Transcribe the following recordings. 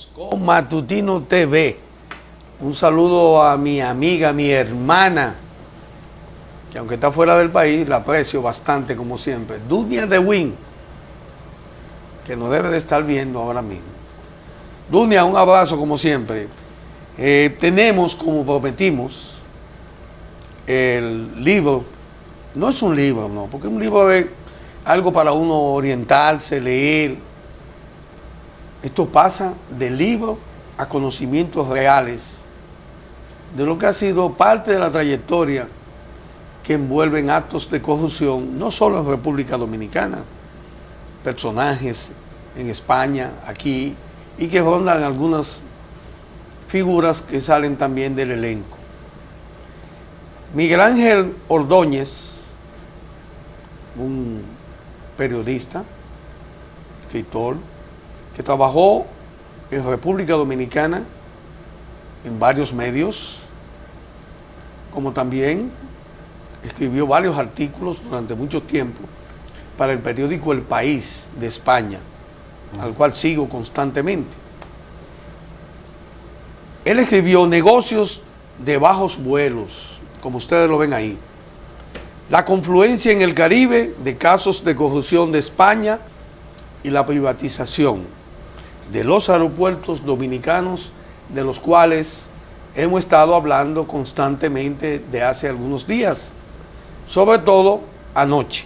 Con Matutino TV. Un saludo a mi amiga, mi hermana, que aunque está fuera del país, la aprecio bastante como siempre. Dunia de Win, que nos debe de estar viendo ahora mismo. Dunia, un abrazo como siempre. Tenemos, como prometimos, el libro. No es un libro, no, porque un libro es algo para uno orientarse, leer. Esto pasa del libro a conocimientos reales de lo que ha sido parte de la trayectoria que envuelven actos de corrupción, no solo en República Dominicana, personajes en España, aquí, y que rondan algunas figuras que salen también del elenco. Miguel Ángel Ordóñez, un periodista, escritor, que trabajó en República Dominicana en varios medios, como también escribió varios artículos durante mucho tiempo para el periódico El País de España, al cual sigo constantemente. Él escribió Negocios de bajos vuelos, como ustedes lo ven ahí. La confluencia en el Caribe de casos de corrupción de España y la privatización de los aeropuertos dominicanos, de los cuales hemos estado hablando constantemente de hace algunos días, sobre todo anoche.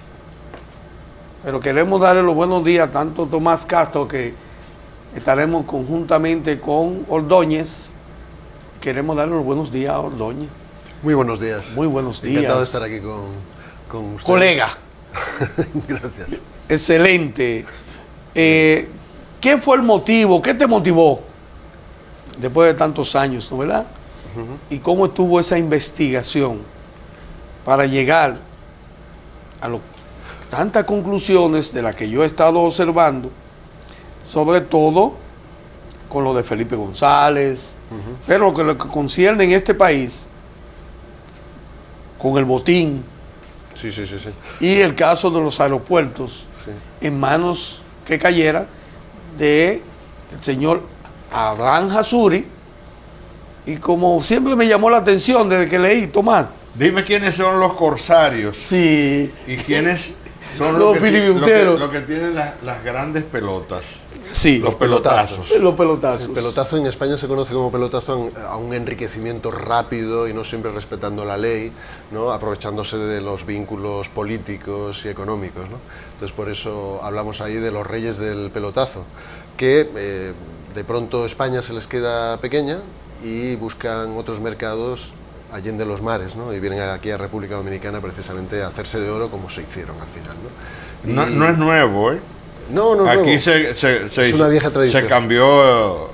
Pero queremos darle los buenos días tanto a Tomás Castro, que estaremos conjuntamente con Ordóñez. Queremos darle los buenos días a Ordóñez. Muy buenos días. Muy buenos días. Encantado de estar aquí con ustedes. Colega. Gracias. Excelente. ¿Qué fue el motivo? ¿Qué te motivó después de tantos años, ¿no, verdad? ¿Y cómo estuvo esa investigación para llegar a tantas conclusiones de las que yo he estado observando, sobre todo con lo de Felipe González, pero lo que concierne en este país, con el botín, Sí. y el caso de los aeropuertos, Sí. en manos que cayera de el señor Abraham Hasuri? Y como siempre me llamó la atención desde que leí, Tomás. Dime quiénes son los corsarios. Sí. Y quiénes son Los filibusteros. lo que tienen las grandes pelotas. Sí. Los pelotazos. Los pelotazos. El pelotazo en España se conoce como pelotazo a un enriquecimiento rápido y no siempre respetando la ley, ¿no? Aprovechándose de los vínculos políticos y económicos, ¿no? Entonces por eso hablamos ahí de los reyes del pelotazo, que de pronto España se les queda pequeña y buscan otros mercados allende los mares, ¿no? Y vienen aquí a República Dominicana precisamente a hacerse de oro, como se hicieron al final, ¿no? No es nuevo, ¿eh? No, Aquí es una vieja tradición. se cambió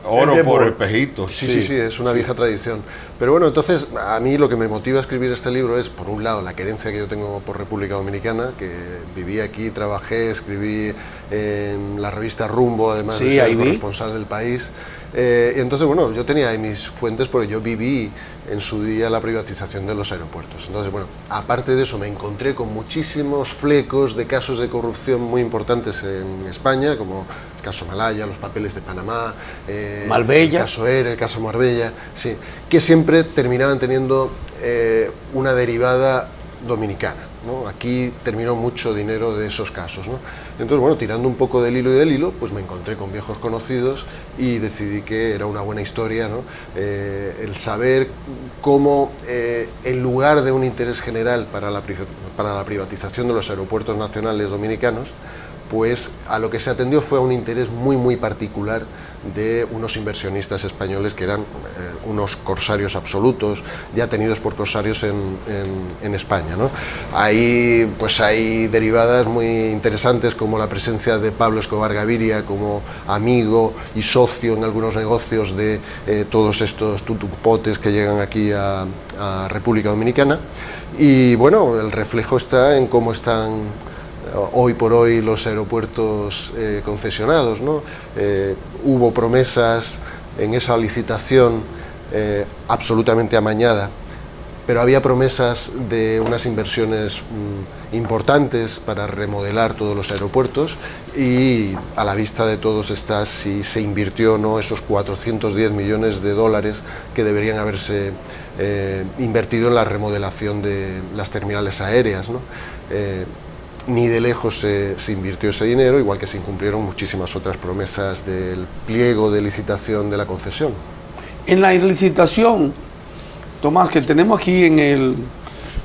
oro por espejitos. Sí, es una vieja tradición. Pero bueno, entonces a mí lo que me motiva a escribir este libro es, por un lado, la querencia que yo tengo por República Dominicana, que viví aquí, trabajé, escribí en la revista Rumbo, además de ser corresponsal del país. Y entonces, bueno, yo tenía ahí mis fuentes porque yo viví en su día la privatización de los aeropuertos. Entonces, bueno, aparte de eso me encontré con muchísimos flecos de casos de corrupción muy importantes en España, como el caso Malaya, los papeles de Panamá, Marbella. el caso ERE, el caso Marbella, sí, que siempre terminaban teniendo una derivada dominicana, ¿no? Aquí terminó mucho dinero de esos casos, ¿no? Entonces, bueno, tirando un poco del hilo, pues me encontré con viejos conocidos y decidí que era una buena historia, ¿no? El saber cómo, en lugar de un interés general para la privatización de los aeropuertos nacionales dominicanos, pues a lo que se atendió fue a un interés muy particular de unos inversionistas españoles que eran unos corsarios absolutos, ya tenidos por corsarios en España, ¿no? Ahí pues hay derivadas muy interesantes, como la presencia de Pablo Escobar Gaviria como amigo y socio en algunos negocios de todos estos tutupotes que llegan aquí a República Dominicana. Y bueno, el reflejo está en cómo están hoy por hoy los aeropuertos concesionados, ¿no? Hubo promesas en esa licitación absolutamente amañada pero había promesas de unas inversiones importantes para remodelar todos los aeropuertos, y a la vista de todos está si se invirtió o no esos 410 millones de dólares que deberían haberse invertido en la remodelación de las terminales aéreas, ¿no? Ni de lejos se invirtió ese dinero, igual que se incumplieron muchísimas otras promesas del pliego de licitación de la concesión. En la licitación, Tomás, que tenemos aquí en el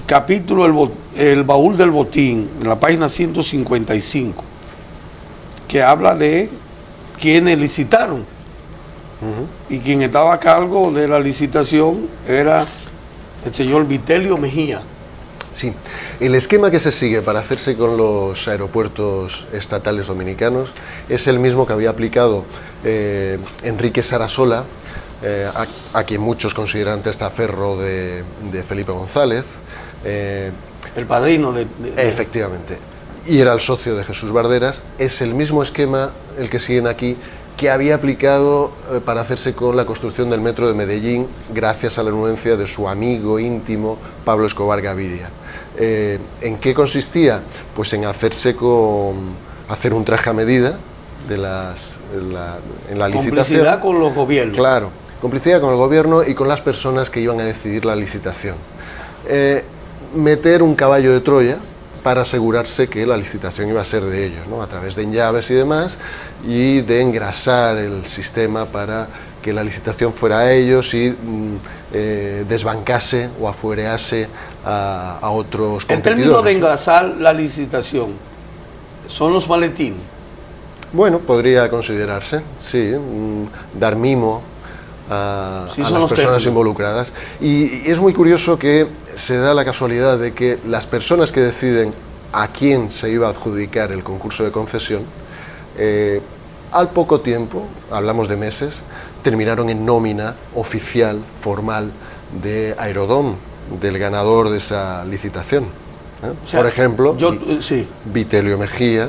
capítulo El baúl del botín, en la página 155, que habla de quienes licitaron. Y quien estaba a cargo de la licitación era el señor Vitelio Mejía. Sí, el esquema que se sigue para hacerse con los aeropuertos estatales dominicanos es el mismo que había aplicado Enrique Sarasola, a quien muchos consideran testaferro de Felipe González. El padrino de... Efectivamente. Y era el socio de Jesús Barderas. Es el mismo esquema el que siguen aquí, que había aplicado para hacerse con la construcción del metro de Medellín, gracias a la anuencia de su amigo íntimo Pablo Escobar Gaviria. ¿En qué consistía? Pues en hacer un traje a medida de en la licitación. Complicidad con los gobiernos. Claro, complicidad con el gobierno y con las personas que iban a decidir la licitación. Meter un caballo de Troya para asegurarse que la licitación iba a ser de ellos, ¿no? A través de enllaves y demás, y de engrasar el sistema para que la licitación fuera a ellos y desbancase o afuerease a otros competidores. En términos de engrasar la licitación, ¿son los maletines? Bueno, podría considerarse, sí, dar mimo a las personas involucradas. Y es muy curioso que se da la casualidad de que las personas que deciden a quién se iba a adjudicar el concurso de concesión, al poco tiempo, hablamos de meses, terminaron en nómina oficial, formal, de Aerodom, del ganador de esa licitación. O sea, por ejemplo, Vitelio Mejía,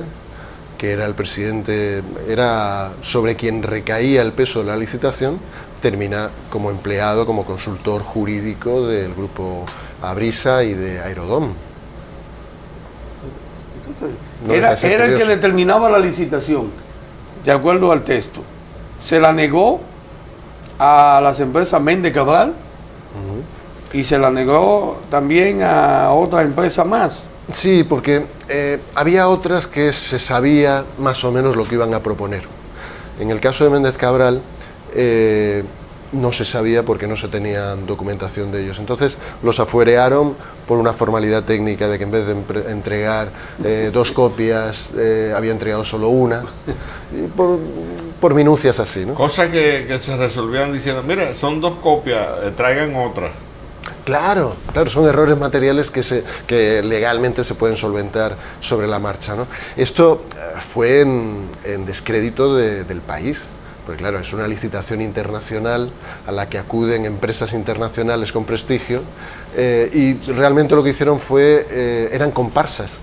que era el presidente, era sobre quien recaía el peso de la licitación, termina como empleado, como consultor jurídico del grupo Abrisa y de Aerodom. Era el que determinaba la licitación, de acuerdo al texto. Se la negó a las empresas Méndez Cabral y se la negó también a otra empresa más. Sí, porque había otras que se sabía más o menos lo que iban a proponer. En el caso de Méndez Cabral no se sabía porque no se tenía documentación de ellos. Entonces los afuerearon por una formalidad técnica de que en vez de entregar 2 copias, había entregado solo una, y por minucias así, ¿no? Cosas que se resolvían diciendo, mira, son 2 copias, traigan otra. Claro, son errores materiales que legalmente se pueden solventar sobre la marcha, ¿no? Esto fue en descrédito del país, porque claro, es una licitación internacional a la que acuden empresas internacionales con prestigio, y realmente lo que hicieron eran comparsas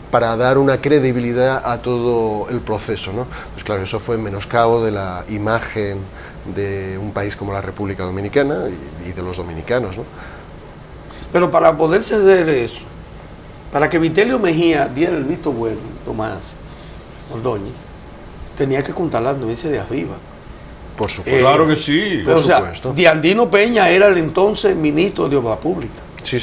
para dar una credibilidad a todo el proceso, ¿no? Pues claro, eso fue en menoscabo de la imagen de un país como la República Dominicana y de los dominicanos, ¿no? Pero para poderse hacer eso, para que Vitelio Mejía diera el visto bueno, Tomás Ordóñez, tenía que contar las nueces de arriba. Por supuesto. Claro que sí. Por supuesto. O sea, Diandino Peña era el entonces ministro de Obras Públicas. Sí.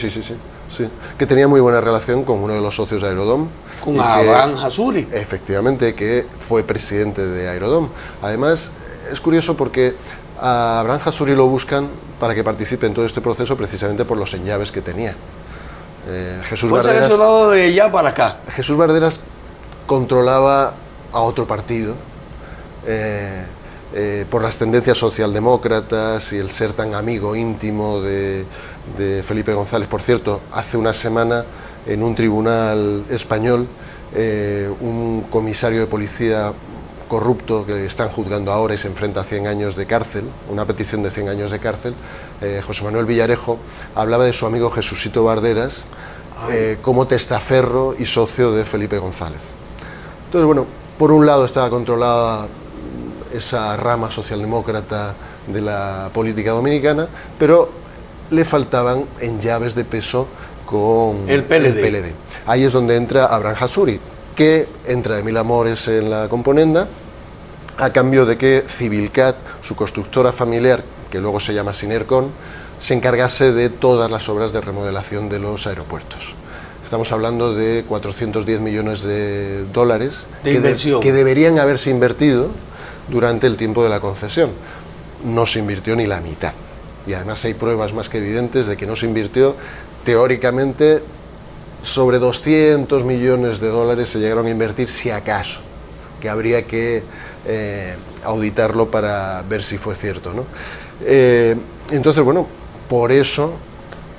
Que tenía muy buena relación con uno de los socios de Aerodom. Con Abraham Hasuri. Efectivamente, que fue presidente de Aerodom. Además, es curioso porque a Abraham Hasuri lo buscan para que participe en todo este proceso precisamente por los enllaves que tenía. Jesús Fue Barderas, seleccionado de allá para acá. Jesús Barderas controlaba a otro partido por las tendencias socialdemócratas y el ser tan amigo íntimo de Felipe González. Por cierto, hace una semana en un tribunal español, un comisario de policía corrupto que están juzgando ahora y se enfrenta a 100 años de cárcel, una petición de 100 años de cárcel, José Manuel Villarejo, hablaba de su amigo Jesucito Barderas como testaferro y socio de Felipe González. Entonces, bueno, por un lado estaba controlada esa rama socialdemócrata de la política dominicana, pero le faltaban en llaves de peso con el PLD. Ahí es donde entra Abraham Hasuri, que entra de mil amores en la componenda, a cambio de que Civilcat, su constructora familiar, que luego se llama Sinercon, se encargase de todas las obras de remodelación de los aeropuertos. Estamos hablando de 410 millones de dólares de inversión que deberían haberse invertido durante el tiempo de la concesión. No se invirtió ni la mitad. Y además hay pruebas más que evidentes de que no se invirtió. Teóricamente, sobre 200 millones de dólares se llegaron a invertir, si acaso, que habría que auditarlo para ver si fue cierto, ¿no? Entonces, bueno, por eso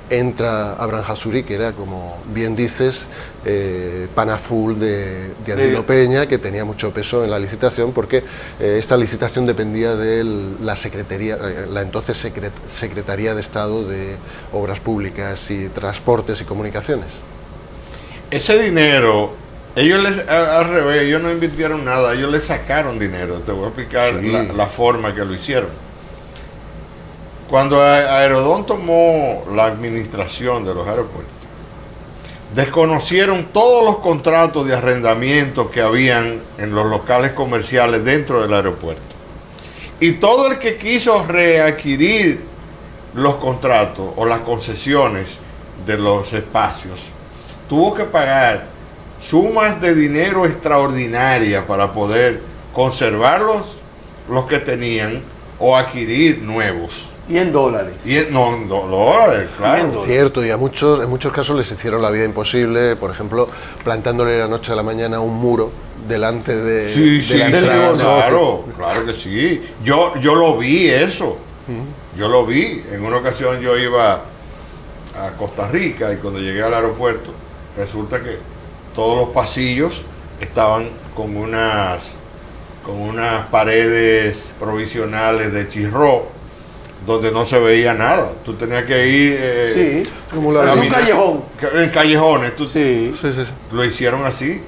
entra Abraham Hasuri, que era, como bien dices, pana full de Andino Peña, que tenía mucho peso en la licitación, porque esta licitación dependía de la Secretaría, la entonces Secretaría de Estado de Obras Públicas y Transportes y Comunicaciones. Ese dinero, ellos al revés, ellos no invirtieron nada, ellos le sacaron dinero. Te voy a explicar la forma que lo hicieron. Cuando Aerodón tomó la administración de los aeropuertos, desconocieron todos los contratos de arrendamiento que habían en los locales comerciales dentro del aeropuerto. Y todo el que quiso readquirir los contratos o las concesiones de los espacios tuvo que pagar sumas de dinero extraordinarias para poder conservar los que tenían o adquirir nuevos. Y en dólares. No, en dólares, claro. Cierto, y en muchos casos les hicieron la vida imposible, por ejemplo, plantándole la noche a la mañana un muro delante de, la entrada. Claro que sí. Yo lo vi eso. Yo lo vi. En una ocasión yo iba a Costa Rica y cuando llegué al aeropuerto, resulta que todos los pasillos estaban con unas paredes provisionales de chirró, donde no se veía nada. Tú tenías que ir como un callejón. En callejones. Sí. Lo hicieron así.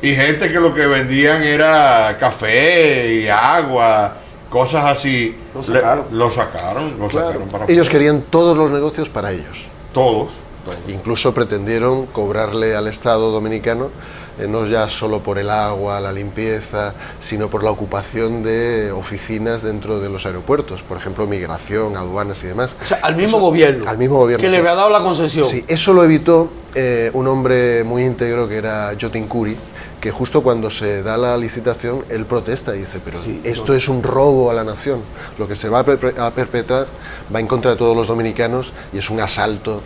Y gente que lo que vendían era café y agua, cosas así. Lo sacaron para ellos querían todos los negocios para ellos. Todos. Incluso pretendieron cobrarle al Estado dominicano no ya solo por el agua, la limpieza, sino por la ocupación de oficinas dentro de los aeropuertos, por ejemplo, migración, aduanas y demás. O sea, al mismo gobierno. Al mismo gobierno. Que le había dado la concesión. Sí, eso lo evitó un hombre muy íntegro que era Jotin Curi, que justo cuando se da la licitación, él protesta y dice, pero esto es un robo a la nación, lo que se va a perpetrar va en contra de todos los dominicanos y es un asalto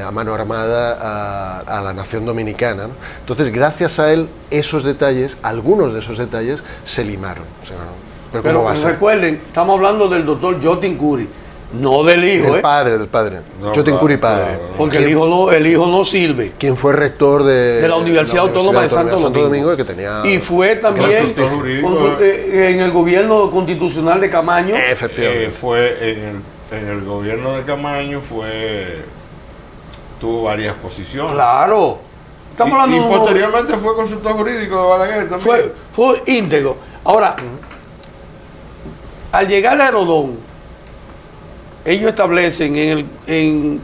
a mano armada a la nación dominicana, ¿no? Entonces, gracias a él, esos detalles, algunos de esos detalles, se limaron. O sea, pero recuerden, estamos hablando del doctor Jotin Curi, no del hijo, del padre. No, Jotin Curi padre. Porque el hijo no sirve. Quien fue rector de la Universidad Autónoma de Santo Domingo. Que tenía y fue también en el gobierno constitucional de Camaño. Efectivamente. Fue en el gobierno de Camaño, tuvo varias posiciones. Claro. Estamos hablando y posteriormente fue consultor jurídico de Balaguer también. Fue íntegro. Ahora, al llegar a Aerodón, ellos establecen en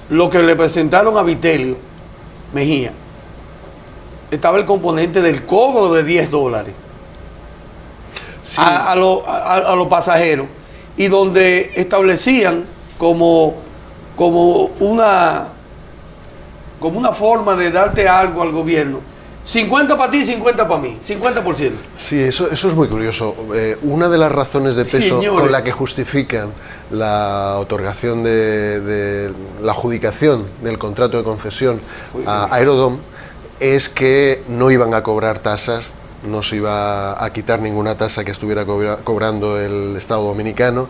lo que le presentaron a Vitelio Mejía, estaba el componente del cobro de $10 a los pasajeros, y donde establecían como una forma de darte algo al gobierno: 50 para ti, 50 para mí, 50%. Sí, eso es muy curioso. Una de las razones de peso con la que justifican la otorgación de la adjudicación del contrato de concesión a Aerodón es que no iban a cobrar tasas, no se iba a quitar ninguna tasa que estuviera cobrando el Estado dominicano,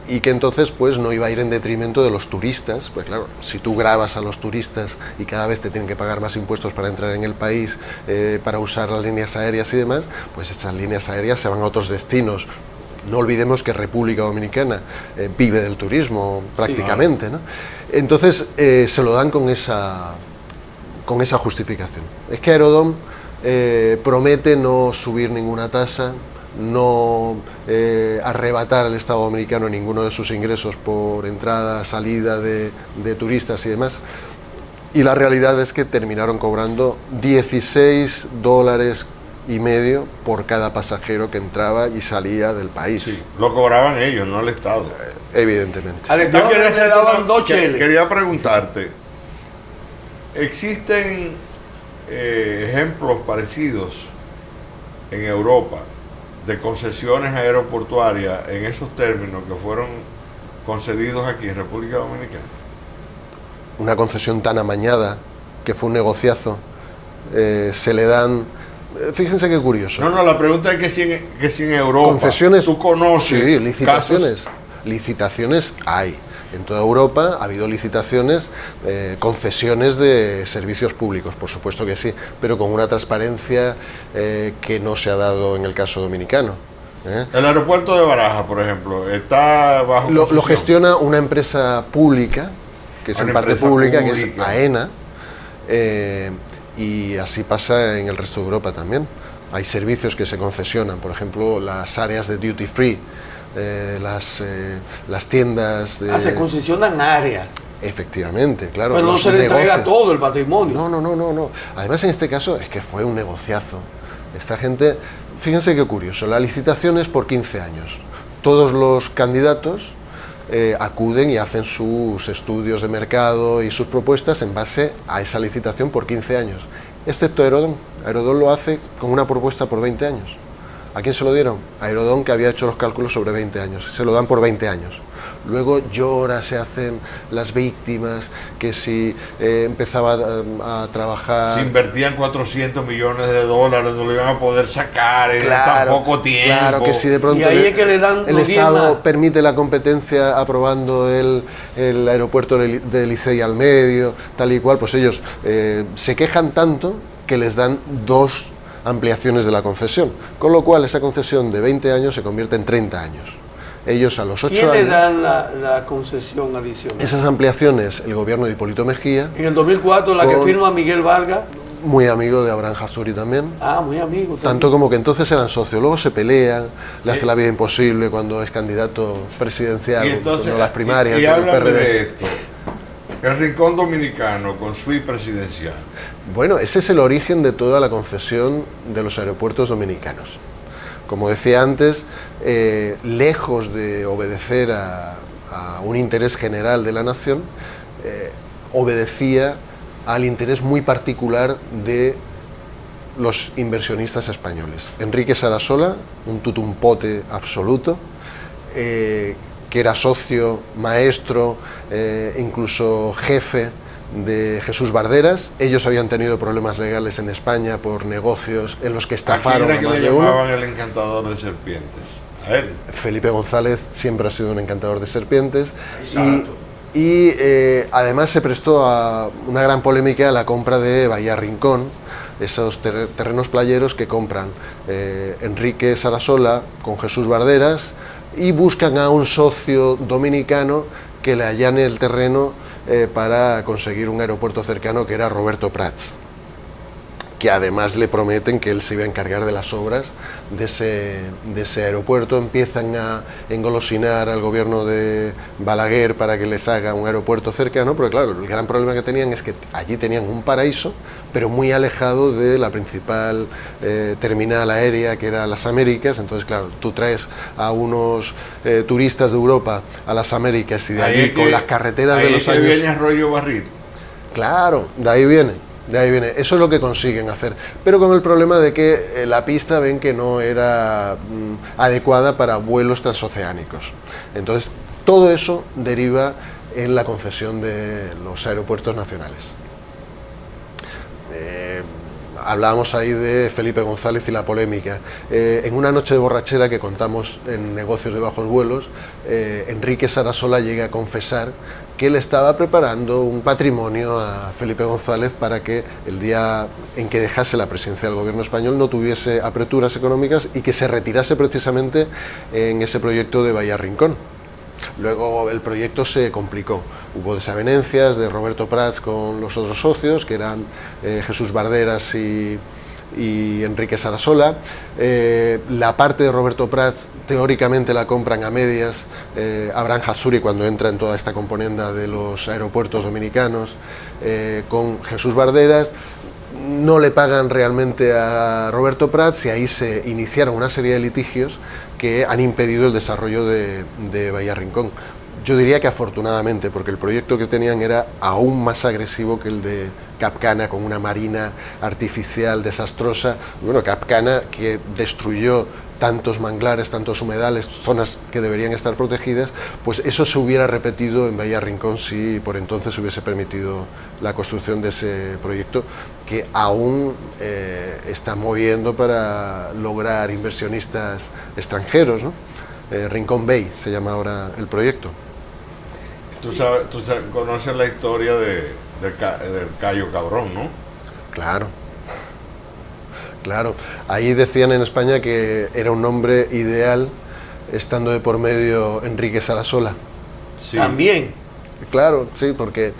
y que entonces pues no iba a ir en detrimento de los turistas. Pues claro, si tú grabas a los turistas y cada vez te tienen que pagar más impuestos para entrar en el país, para usar las líneas aéreas y demás, pues esas líneas aéreas se van a otros destinos. No olvidemos que República Dominicana vive del turismo prácticamente, ¿no? Entonces se lo dan con esa justificación. Es que Aerodón promete no subir ninguna tasa no arrebatar al Estado dominicano ninguno de sus ingresos por entrada, salida de turistas y demás. Y la realidad es que terminaron cobrando $16,5 por cada pasajero que entraba y salía del país. Sí, lo cobraban ellos, no el Estado. Evidentemente. Al Estado Yo quería le daban 2 cheles. quería preguntarte, ¿existen ejemplos parecidos en Europa de concesiones aeroportuarias en esos términos que fueron concedidos aquí en República Dominicana? Una concesión tan amañada, que fue un negociazo, se le dan... Fíjense qué curioso. No, la pregunta es que si en Europa Concesiones, tú conoces sí, licitaciones. casos. Licitaciones hay. En toda Europa ha habido licitaciones, concesiones de servicios públicos, por supuesto que sí, pero con una transparencia que no se ha dado en el caso dominicano. El aeropuerto de Barajas, por ejemplo, está bajo Lo concesión. gestiona una empresa pública, que es Una en parte empresa pública, que es pública. AENA, y así pasa en el resto de Europa también. Hay servicios que se concesionan, por ejemplo, las áreas de duty free, las tiendas de... Se concesionan áreas. Efectivamente, claro. Pero no los se le entrega negocios. todo el patrimonio. No. Además, en este caso es que fue un negociazo. Esta gente, fíjense qué curioso, la licitación es por 15 años. Todos los candidatos acuden y hacen sus estudios de mercado y sus propuestas en base a esa licitación por 15 años. Excepto Aerodón. Aerodón lo hace con una propuesta por 20 años. ¿A quién se lo dieron? A Aerodón, que había hecho los cálculos sobre 20 años. Se lo dan por 20 años. Luego llora, se hacen las víctimas, que si empezaba a trabajar... Si invertían $400 millones, no lo iban a poder sacar en tan poco tiempo. Claro, que si de pronto Y ahí es que le dan el los 10 Estado más. permite la competencia aprobando el aeropuerto de Licey al medio, tal y cual, pues ellos se quejan tanto que les dan 2 ampliaciones de la concesión, con lo cual esa concesión de 20 años se convierte en 30 años. Ellos a los 8 ¿Quién años... le dan la concesión adicional? Esas ampliaciones, el gobierno de Hipólito Mejía, En el 2004, la que Con- firma Miguel Vargas. muy amigo de Abraham Hassuri también, Muy amigo. tanto como que entonces eran socios, luego se pelean, le hace la vida imposible cuando es candidato presidencial, Y entonces, cuando las primarias y del háblame PRD. de esto. El Rincón Dominicano con suite presidencial. Bueno, ese es el origen de toda la concesión de los aeropuertos dominicanos. Como decía antes, lejos de obedecer a un interés general de la nación, obedecía al interés muy particular de los inversionistas españoles. Enrique Sarasola, un tutumpote absoluto, que era socio, maestro, incluso jefe de Jesús Barderas. Ellos habían tenido problemas legales en España por negocios en los que estafaron Aquí a era que más le de uno. llamaban el encantador de serpientes. A él. Felipe González siempre ha sido un encantador de serpientes Exacto. y además se prestó a una gran polémica a la compra de Bahía Rincón, esos terrenos playeros que compran Enrique Sarasola con Jesús Barderas y buscan a un socio dominicano que le allane el terreno para conseguir un aeropuerto cercano, que era Roberto Prats, que además le prometen que él se iba a encargar de las obras de ese aeropuerto. Empiezan a engolosinar al gobierno de Balaguer para que les haga un aeropuerto cercano, porque claro, el gran problema que tenían es que allí tenían un paraíso, pero muy alejado de la principal terminal aérea, que era las Américas. Entonces, claro, tú traes a unos turistas de Europa a las Américas y de allí con las carreteras de los años... viene Arroyo Barril. Claro, de ahí viene. Eso es lo que consiguen hacer, pero con el problema de que la pista ven que no era adecuada para vuelos transoceánicos. Entonces, todo eso deriva en la concesión de los aeropuertos nacionales. Hablábamos ahí de Felipe González y la polémica. En una noche de borrachera que contamos en Negocios de Bajos Vuelos, Enrique Sarasola llega a confesar que él estaba preparando un patrimonio a Felipe González para que el día en que dejase la presidencia del gobierno español no tuviese apreturas económicas y que se retirase precisamente en ese proyecto de Bahía Rincón. Luego el proyecto se complicó, hubo desavenencias de Roberto Prats con los otros socios, que eran Jesús Barderas y y Enrique Sarasola. La parte de Roberto Prats teóricamente la compran a medias Abraham Hassuri cuando entra en toda esta componenda de los aeropuertos dominicanos, con Jesús Barderas. No le pagan realmente a Roberto Prats y ahí se iniciaron una serie de litigios que han impedido el desarrollo de Bahía Rincón. Yo diría que afortunadamente, porque el proyecto que tenían era aún más agresivo que el de Capcana, con una marina artificial desastrosa. Bueno, Capcana, que destruyó tantos manglares, tantos humedales, zonas que deberían estar protegidas, pues eso se hubiera repetido en Bahía Rincón si por entonces se hubiese permitido la construcción de ese proyecto, que aún está moviendo para lograr inversionistas extranjeros, ¿no? Rincón Bay se llama ahora el proyecto. Tú conoces la historia del Cayo Cabrón, ¿no? Claro. Claro, ahí decían en España que era un nombre ideal estando de por medio Enrique Sarasola. Sí. También. Claro, sí, porque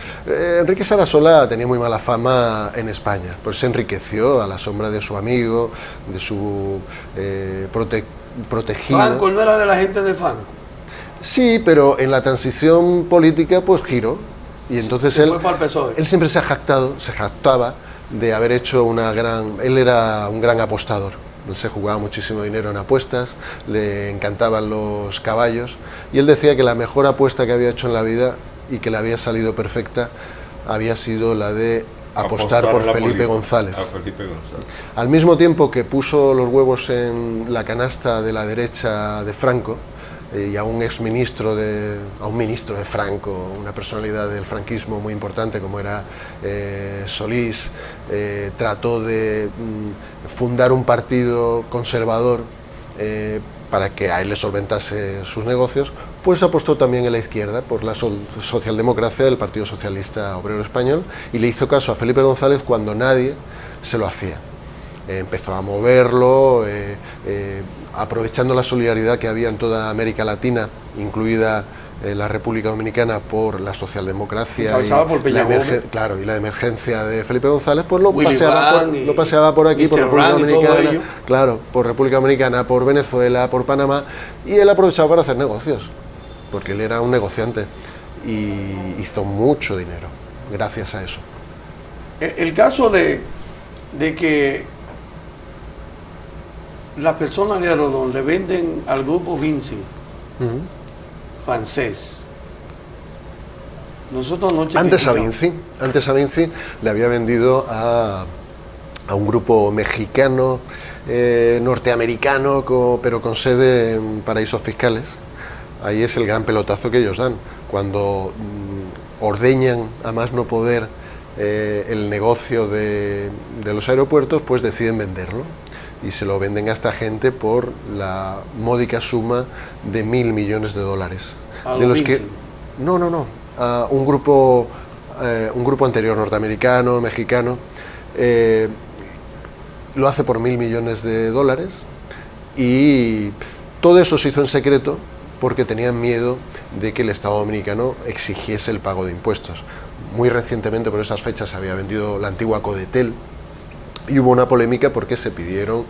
Enrique Sarasola tenía muy mala fama en España, pues se enriqueció a la sombra de su amigo, de su protegido. Franco, ¿no era de la gente de Franco? Sí, pero en la transición política pues giró, y entonces él siempre se jactaba de haber hecho él era un gran apostador, él se jugaba muchísimo dinero en apuestas, le encantaban los caballos, y él decía que la mejor apuesta que había hecho en la vida y que le había salido perfecta había sido la de apostar por Felipe González. Al mismo tiempo que puso los huevos en la canasta de la derecha de Franco, y a un ministro de Franco, una personalidad del franquismo muy importante como era Solís, trató de fundar un partido conservador para que a él le solventase sus negocios, pues apostó también en la izquierda por la socialdemocracia del Partido Socialista Obrero Español y le hizo caso a Felipe González cuando nadie se lo hacía. Empezó a moverlo, aprovechando la solidaridad que había en toda América Latina, incluida la República Dominicana, por la socialdemocracia y la emergencia de Felipe González, pues lo paseaba por aquí, por República Dominicana, por República Dominicana, por Venezuela, por Panamá, y él aprovechaba para hacer negocios, porque él era un negociante y hizo mucho dinero gracias a eso. El caso de que las personas de Arodón le venden al grupo Vinci, francés. Nosotros no antes a Vinci le había vendido a un grupo mexicano, norteamericano, pero con sede en paraísos fiscales. Ahí es el gran pelotazo que ellos dan. Cuando ordeñan a más no poder el negocio de los aeropuertos, pues deciden venderlo. Y se lo venden a esta gente por la módica suma de $1.000 millones. De los que a un grupo anterior norteamericano, mexicano, lo hace por $1.000 millones, y todo eso se hizo en secreto porque tenían miedo de que el Estado dominicano exigiese el pago de impuestos. Muy recientemente, por esas fechas, se había vendido la antigua Codetel, y hubo una polémica porque se pidieron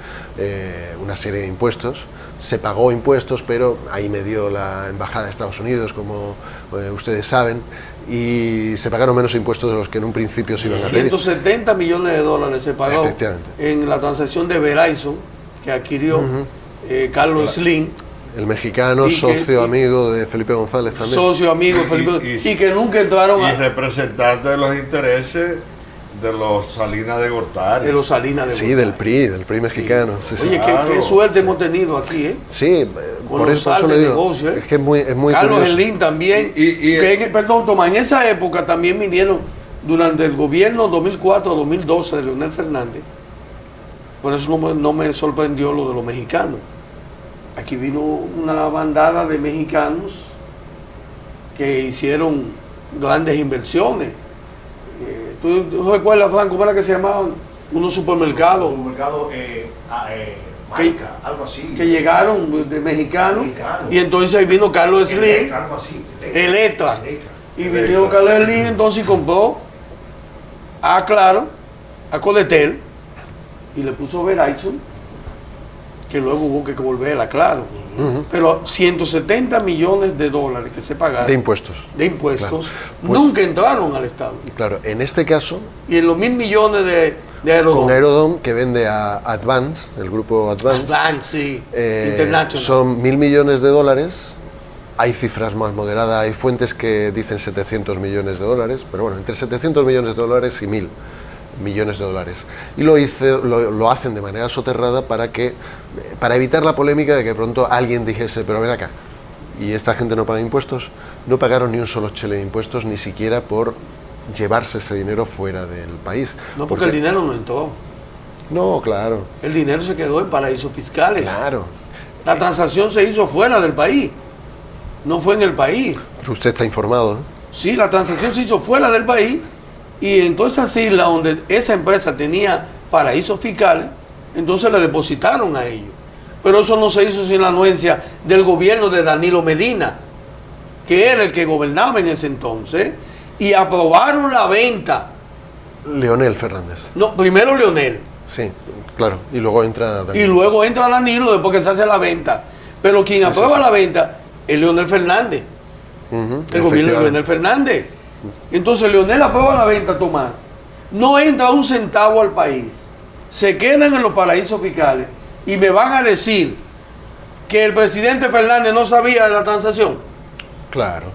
una serie de impuestos, se pagó impuestos, pero ahí me dio la Embajada de Estados Unidos, como ustedes saben, y se pagaron menos impuestos de los que en un principio se iban a pedir. $170 millones se pagó en la transacción de Verizon, que adquirió Carlos Slim. El mexicano, amigo de Felipe González también. Socio amigo de Felipe y que nunca entraron y representante de los intereses de los Salinas de Gortari. De los Salinas de Gortari. Sí, del PRI mexicano. Sí. Oye, claro, qué suerte hemos tenido aquí, ¿eh? Sí, por eso le digo. Negocio, es que es muy Carlos Slim también. Tomás, en esa época también vinieron, durante el gobierno 2004-2012 de Leonel Fernández, por eso no me sorprendió lo de los mexicanos. Aquí vino una bandada de mexicanos que hicieron grandes inversiones. ¿Tú recuerdas, Franco, cómo era que se llamaban? Unos supermercados. Maica, algo así. Que llegaron de mexicanos. Y entonces ahí vino Carlos Slim. Electra. Y vino Carlos Slim, entonces compró a Codetel. y le puso Verizon, que luego hubo que volverla, claro. Pero 170 millones de dólares que se pagaron De impuestos. claro. Pues, nunca entraron al Estado. Claro, en este caso, Y en los 1.000 millones de Aerodom. con Aerodom, que vende a Advance, el grupo Advance, Sí, International. son 1.000 millones de dólares. Hay cifras más moderadas, hay fuentes que dicen 700 millones de dólares, pero bueno, entre 700 millones de dólares y 1.000 millones de dólares. Y lo hacen de manera soterrada para evitar la polémica de que pronto alguien dijese, pero ven acá, ¿y esta gente no paga impuestos? No pagaron ni un solo chele de impuestos, ni siquiera por llevarse ese dinero fuera del país. No, porque el dinero no entró. No, claro. El dinero se quedó en paraísos fiscales. Claro. La transacción se hizo fuera del país, no fue en el país. Usted está informado, ¿eh? Sí, la transacción se hizo fuera del país y en todas esas islas donde esa empresa tenía paraísos fiscales, entonces le depositaron a ellos. Pero eso no se hizo sin la anuencia del gobierno de Danilo Medina, que era el que gobernaba en ese entonces, y aprobaron la venta. Leonel Fernández. No, primero Leonel, Sí, claro. Y luego entra Danilo. y luego entra Danilo después que se hace la venta. Pero quien aprueba la venta es Leonel Fernández. El gobierno de Leonel Fernández. Entonces Leonel aprueba la venta, Tomás. No entra un centavo al país. Se quedan en los paraísos fiscales y me van a decir que el presidente Fernández no sabía de la transacción. Claro.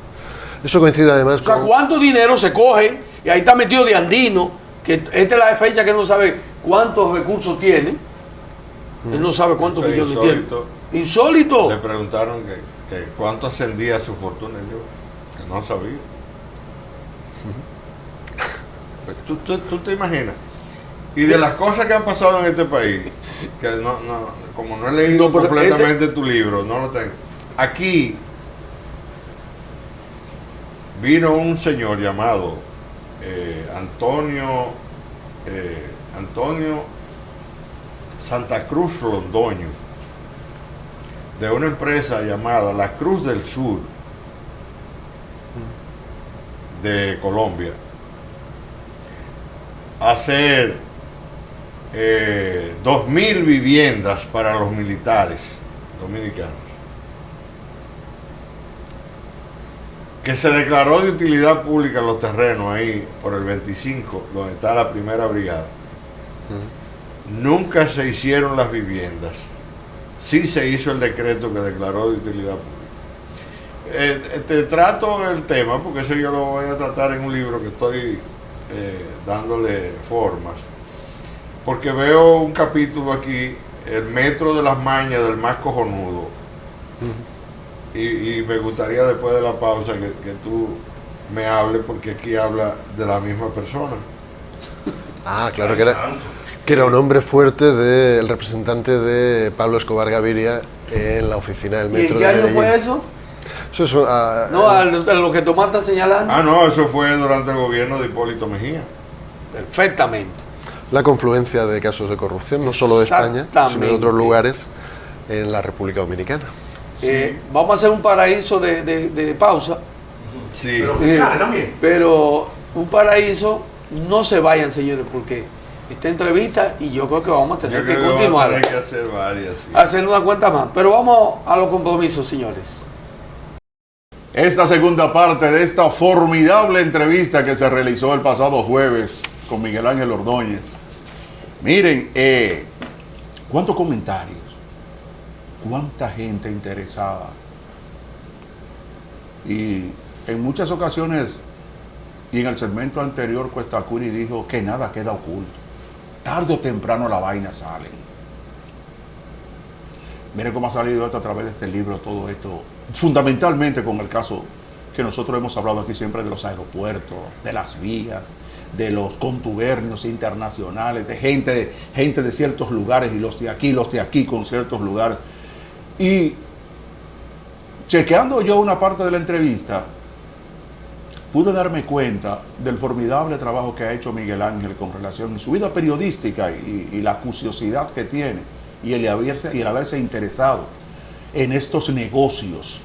Eso coincide además O sea, con... ¿cuánto dinero se coge? Y ahí está metido de Andino, que esta es la fecha que él no sabe cuántos recursos tiene. Él no sabe cuántos Eso es millones insólito. tiene. Insólito. Le preguntaron que cuánto ascendía su fortuna. Y yo, que no sabía. ¿Tú te imaginas? Y de las cosas que han pasado en este país, que como no he leído No, pero completamente tu libro, no lo tengo. Aquí vino un señor llamado Antonio Santa Cruz Londoño, de una empresa llamada La Cruz del Sur de Colombia, a hacer 2.000 viviendas para los militares dominicanos, que se declaró de utilidad pública los terrenos ahí por el 25, donde está la primera brigada. Nunca se hicieron las viviendas. Sí se hizo el decreto que declaró de utilidad pública. Te trato el tema, porque eso yo lo voy a tratar en un libro que estoy dándole formas. Porque veo un capítulo aquí, el metro de las mañas del más cojonudo. Y me gustaría después de la pausa que tú me hables, porque aquí habla de la misma persona. Ah, claro, que era un hombre fuerte, el representante de Pablo Escobar Gaviria en la oficina del ¿Y en metro qué de año Medellín. fue eso? Eso No, a lo que Tomás está señalando. Ah, no, eso fue durante el gobierno de Hipólito Mejía. Perfectamente. la confluencia de casos de corrupción, no solo de España, sino de otros lugares en la República Dominicana. Vamos a hacer un paraíso de pausa. Sí. Pero fiscales también. Pero un paraíso, no se vayan, señores, porque esta entrevista y yo creo que vamos a tener Yo que creo que continuar. vamos a tener que hacer varias. Sí. Hacer una cuenta más. Pero vamos a los compromisos, señores. Esta segunda parte de esta formidable entrevista que se realizó el pasado jueves con Miguel Ángel Ordóñez. Miren, ¿cuántos comentarios? ¿Cuánta gente interesada? Y en muchas ocasiones, y en el segmento anterior, Cuesta Curi dijo que nada queda oculto. Tarde o temprano la vaina sale. Miren cómo ha salido esto a través de este libro, todo esto, fundamentalmente con el caso que nosotros hemos hablado aquí siempre de los aeropuertos, de las vías, de los contubernios internacionales, de gente de ciertos lugares y los de aquí con ciertos lugares. Y chequeando yo una parte de la entrevista, pude darme cuenta del formidable trabajo que ha hecho Miguel Ángel con relación a su vida periodística y la curiosidad que tiene y el haberse interesado en estos negocios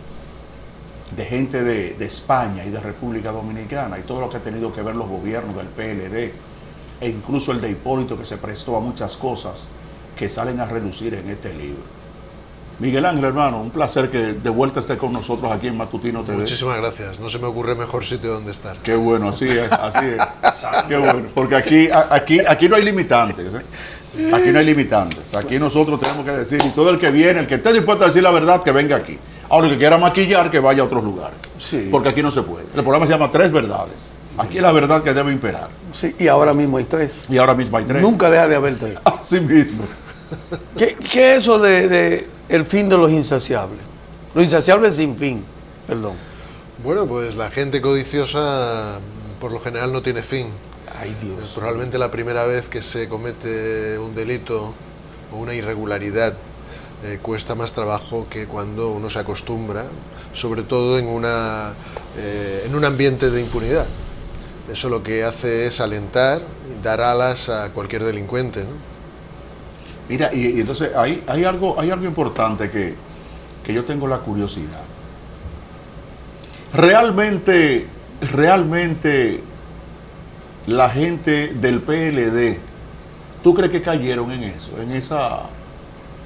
de gente de España y de República Dominicana y todo lo que ha tenido que ver los gobiernos del PLD e incluso el de Hipólito, que se prestó a muchas cosas que salen a relucir en este libro. Miguel Ángel, hermano, un placer que de vuelta esté con nosotros aquí en Matutino TV. Muchísimas gracias. No se me ocurre mejor sitio donde estar. Qué bueno, así es, así es. Qué bueno, porque aquí no hay limitantes, ¿eh? Aquí no hay limitantes. Aquí nosotros tenemos que decir, y todo el que viene, el que esté dispuesto a decir la verdad, que venga aquí. Ahora, el que quiera maquillar, que vaya a otros lugares. Sí. Porque aquí no se puede. El programa se llama Tres Verdades. Aquí es la verdad que debe imperar. Sí, y ahora mismo hay 3. Y ahora mismo hay 3. Nunca deja de haber 3. Así mismo. ¿Qué es eso de el fin de los insaciables? Los insaciables sin fin, perdón. Bueno, pues la gente codiciosa por lo general no tiene fin. Ay, Dios. Probablemente la primera vez que se comete un delito o una irregularidad cuesta más trabajo que cuando uno se acostumbra, sobre todo en un ambiente de impunidad. Eso lo que hace es alentar, dar alas a cualquier delincuente, ¿no? Mira, y entonces hay algo importante que yo tengo la curiosidad. Realmente la gente del PLD, ¿tú crees que cayeron en eso?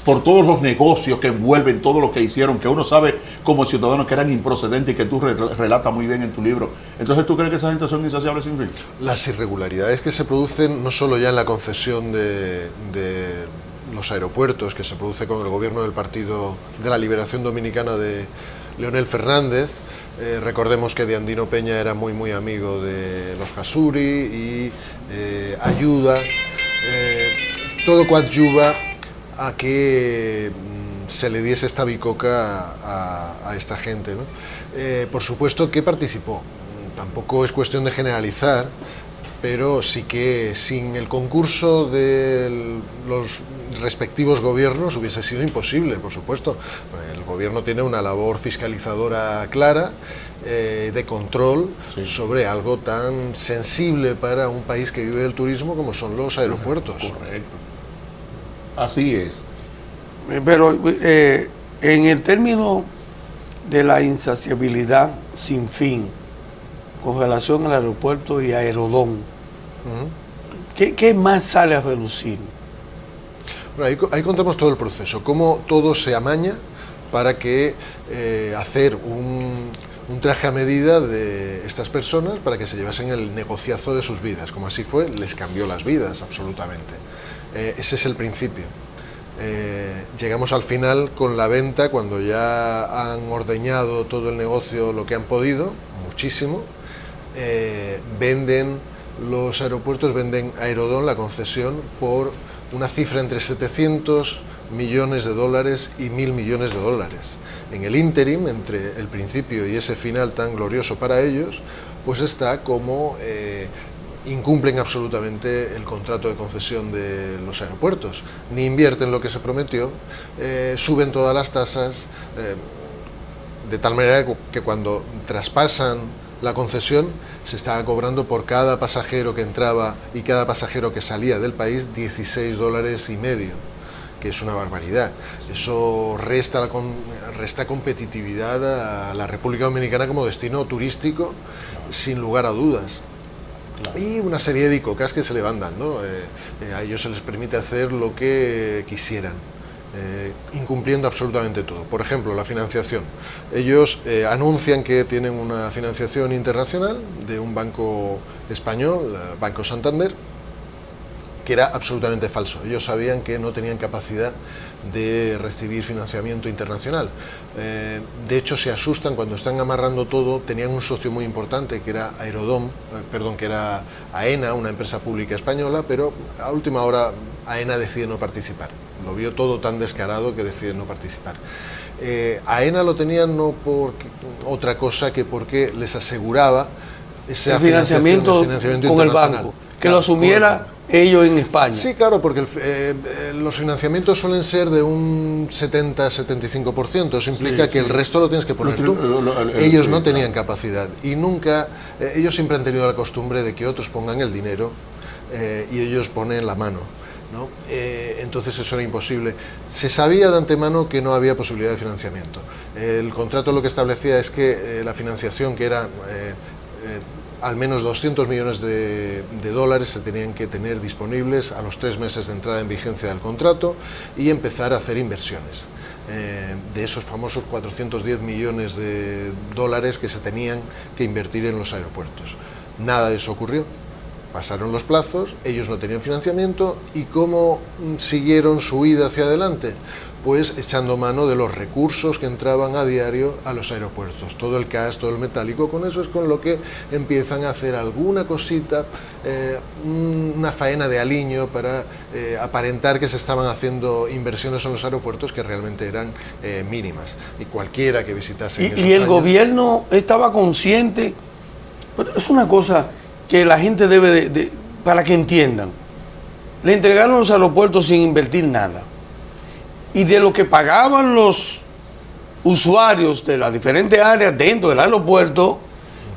Por todos los negocios que envuelven todo lo que hicieron, que uno sabe como ciudadano que eran improcedentes y que tú relatas muy bien en tu libro. Entonces, ¿tú crees que esa gente son insaciables sin fin? Las irregularidades que se producen no solo ya en la concesión de los aeropuertos, que se produce con el gobierno del Partido de la Liberación Dominicana de Leonel Fernández. Recordemos que Diandino Peña era muy amigo de los Jasuri y ayuda, todo coadyuva a que se le diese esta bicoca a esta gente, ¿no? Por supuesto que participó, tampoco es cuestión de generalizar, pero sí que sin el concurso de los respectivos gobiernos hubiese sido imposible, por supuesto. El gobierno tiene una labor fiscalizadora clara, de control, sí, sobre algo tan sensible para un país que vive del turismo como son los aeropuertos. Correcto. Así es. Pero en el término de la insaciabilidad sin fin, con relación al aeropuerto y a Aerodón, ¿qué más sale a relucir? Bueno, ahí contamos todo el proceso, cómo todo se amaña para que hacer un traje a medida de estas personas para que se llevasen el negociazo de sus vidas. Como así fue, les cambió las vidas absolutamente. Ese es el principio. Llegamos al final con la venta, cuando ya han ordeñado todo el negocio lo que han podido, muchísimo. Venden los aeropuertos, venden Aerodón, la concesión, por una cifra entre 700 millones de dólares y 1.000 millones de dólares. En el ínterim, entre el principio y ese final tan glorioso para ellos, pues está como incumplen absolutamente el contrato de concesión de los aeropuertos, ni invierten lo que se prometió, suben todas las tasas, de tal manera que cuando traspasan la concesión se estaba cobrando por cada pasajero que entraba y cada pasajero que salía del país $16,50, que es una barbaridad. Eso resta competitividad a la República Dominicana como destino turístico, sin lugar a dudas. Claro. Y una serie de bicocas que se le van dando. A ellos se les permite hacer lo que quisieran, incumpliendo absolutamente todo. Por ejemplo, la financiación. Ellos anuncian que tienen una financiación internacional de un banco español, Banco Santander, que era absolutamente falso. Ellos sabían que no tenían capacidad de recibir financiamiento internacional. De hecho, se asustan cuando están amarrando todo. Tenían un socio muy importante que era que era AENA, una empresa pública española, pero a última hora AENA decide no participar. Lo vio todo tan descarado que decide no participar. AENA lo tenían no por otra cosa que porque les aseguraba ese financiamiento con el banco, que lo asumiera ellos en España. Sí, claro, porque los financiamientos suelen ser de un 70-75%, eso implica que el resto lo tienes que poner tú. Ellos no tenían capacidad y nunca, ellos siempre han tenido la costumbre de que otros pongan el dinero y ellos ponen la mano, ¿no? Entonces eso era imposible. Se sabía de antemano que no había posibilidad de financiamiento. El contrato lo que establecía es que la financiación, que era al menos 200 millones de dólares se tenían que tener disponibles a los 3 meses de entrada en vigencia del contrato y empezar a hacer inversiones. De esos famosos 410 millones de dólares que se tenían que invertir en los aeropuertos. Nada de eso ocurrió. Pasaron los plazos, ellos no tenían financiamiento y ¿cómo siguieron su huida hacia adelante? Pues echando mano de los recursos que entraban a diario a los aeropuertos, todo el gas, todo el metálico. Con eso es con lo que empiezan a hacer alguna cosita, una faena de aliño para aparentar que se estaban haciendo inversiones en los aeropuertos que realmente eran mínimas. Y cualquiera que visitase... Y el gobierno estaba consciente. Es una cosa que la gente debe para que entiendan. Le entregaron los aeropuertos sin invertir nada. Y de lo que pagaban los usuarios de las diferentes áreas dentro del aeropuerto,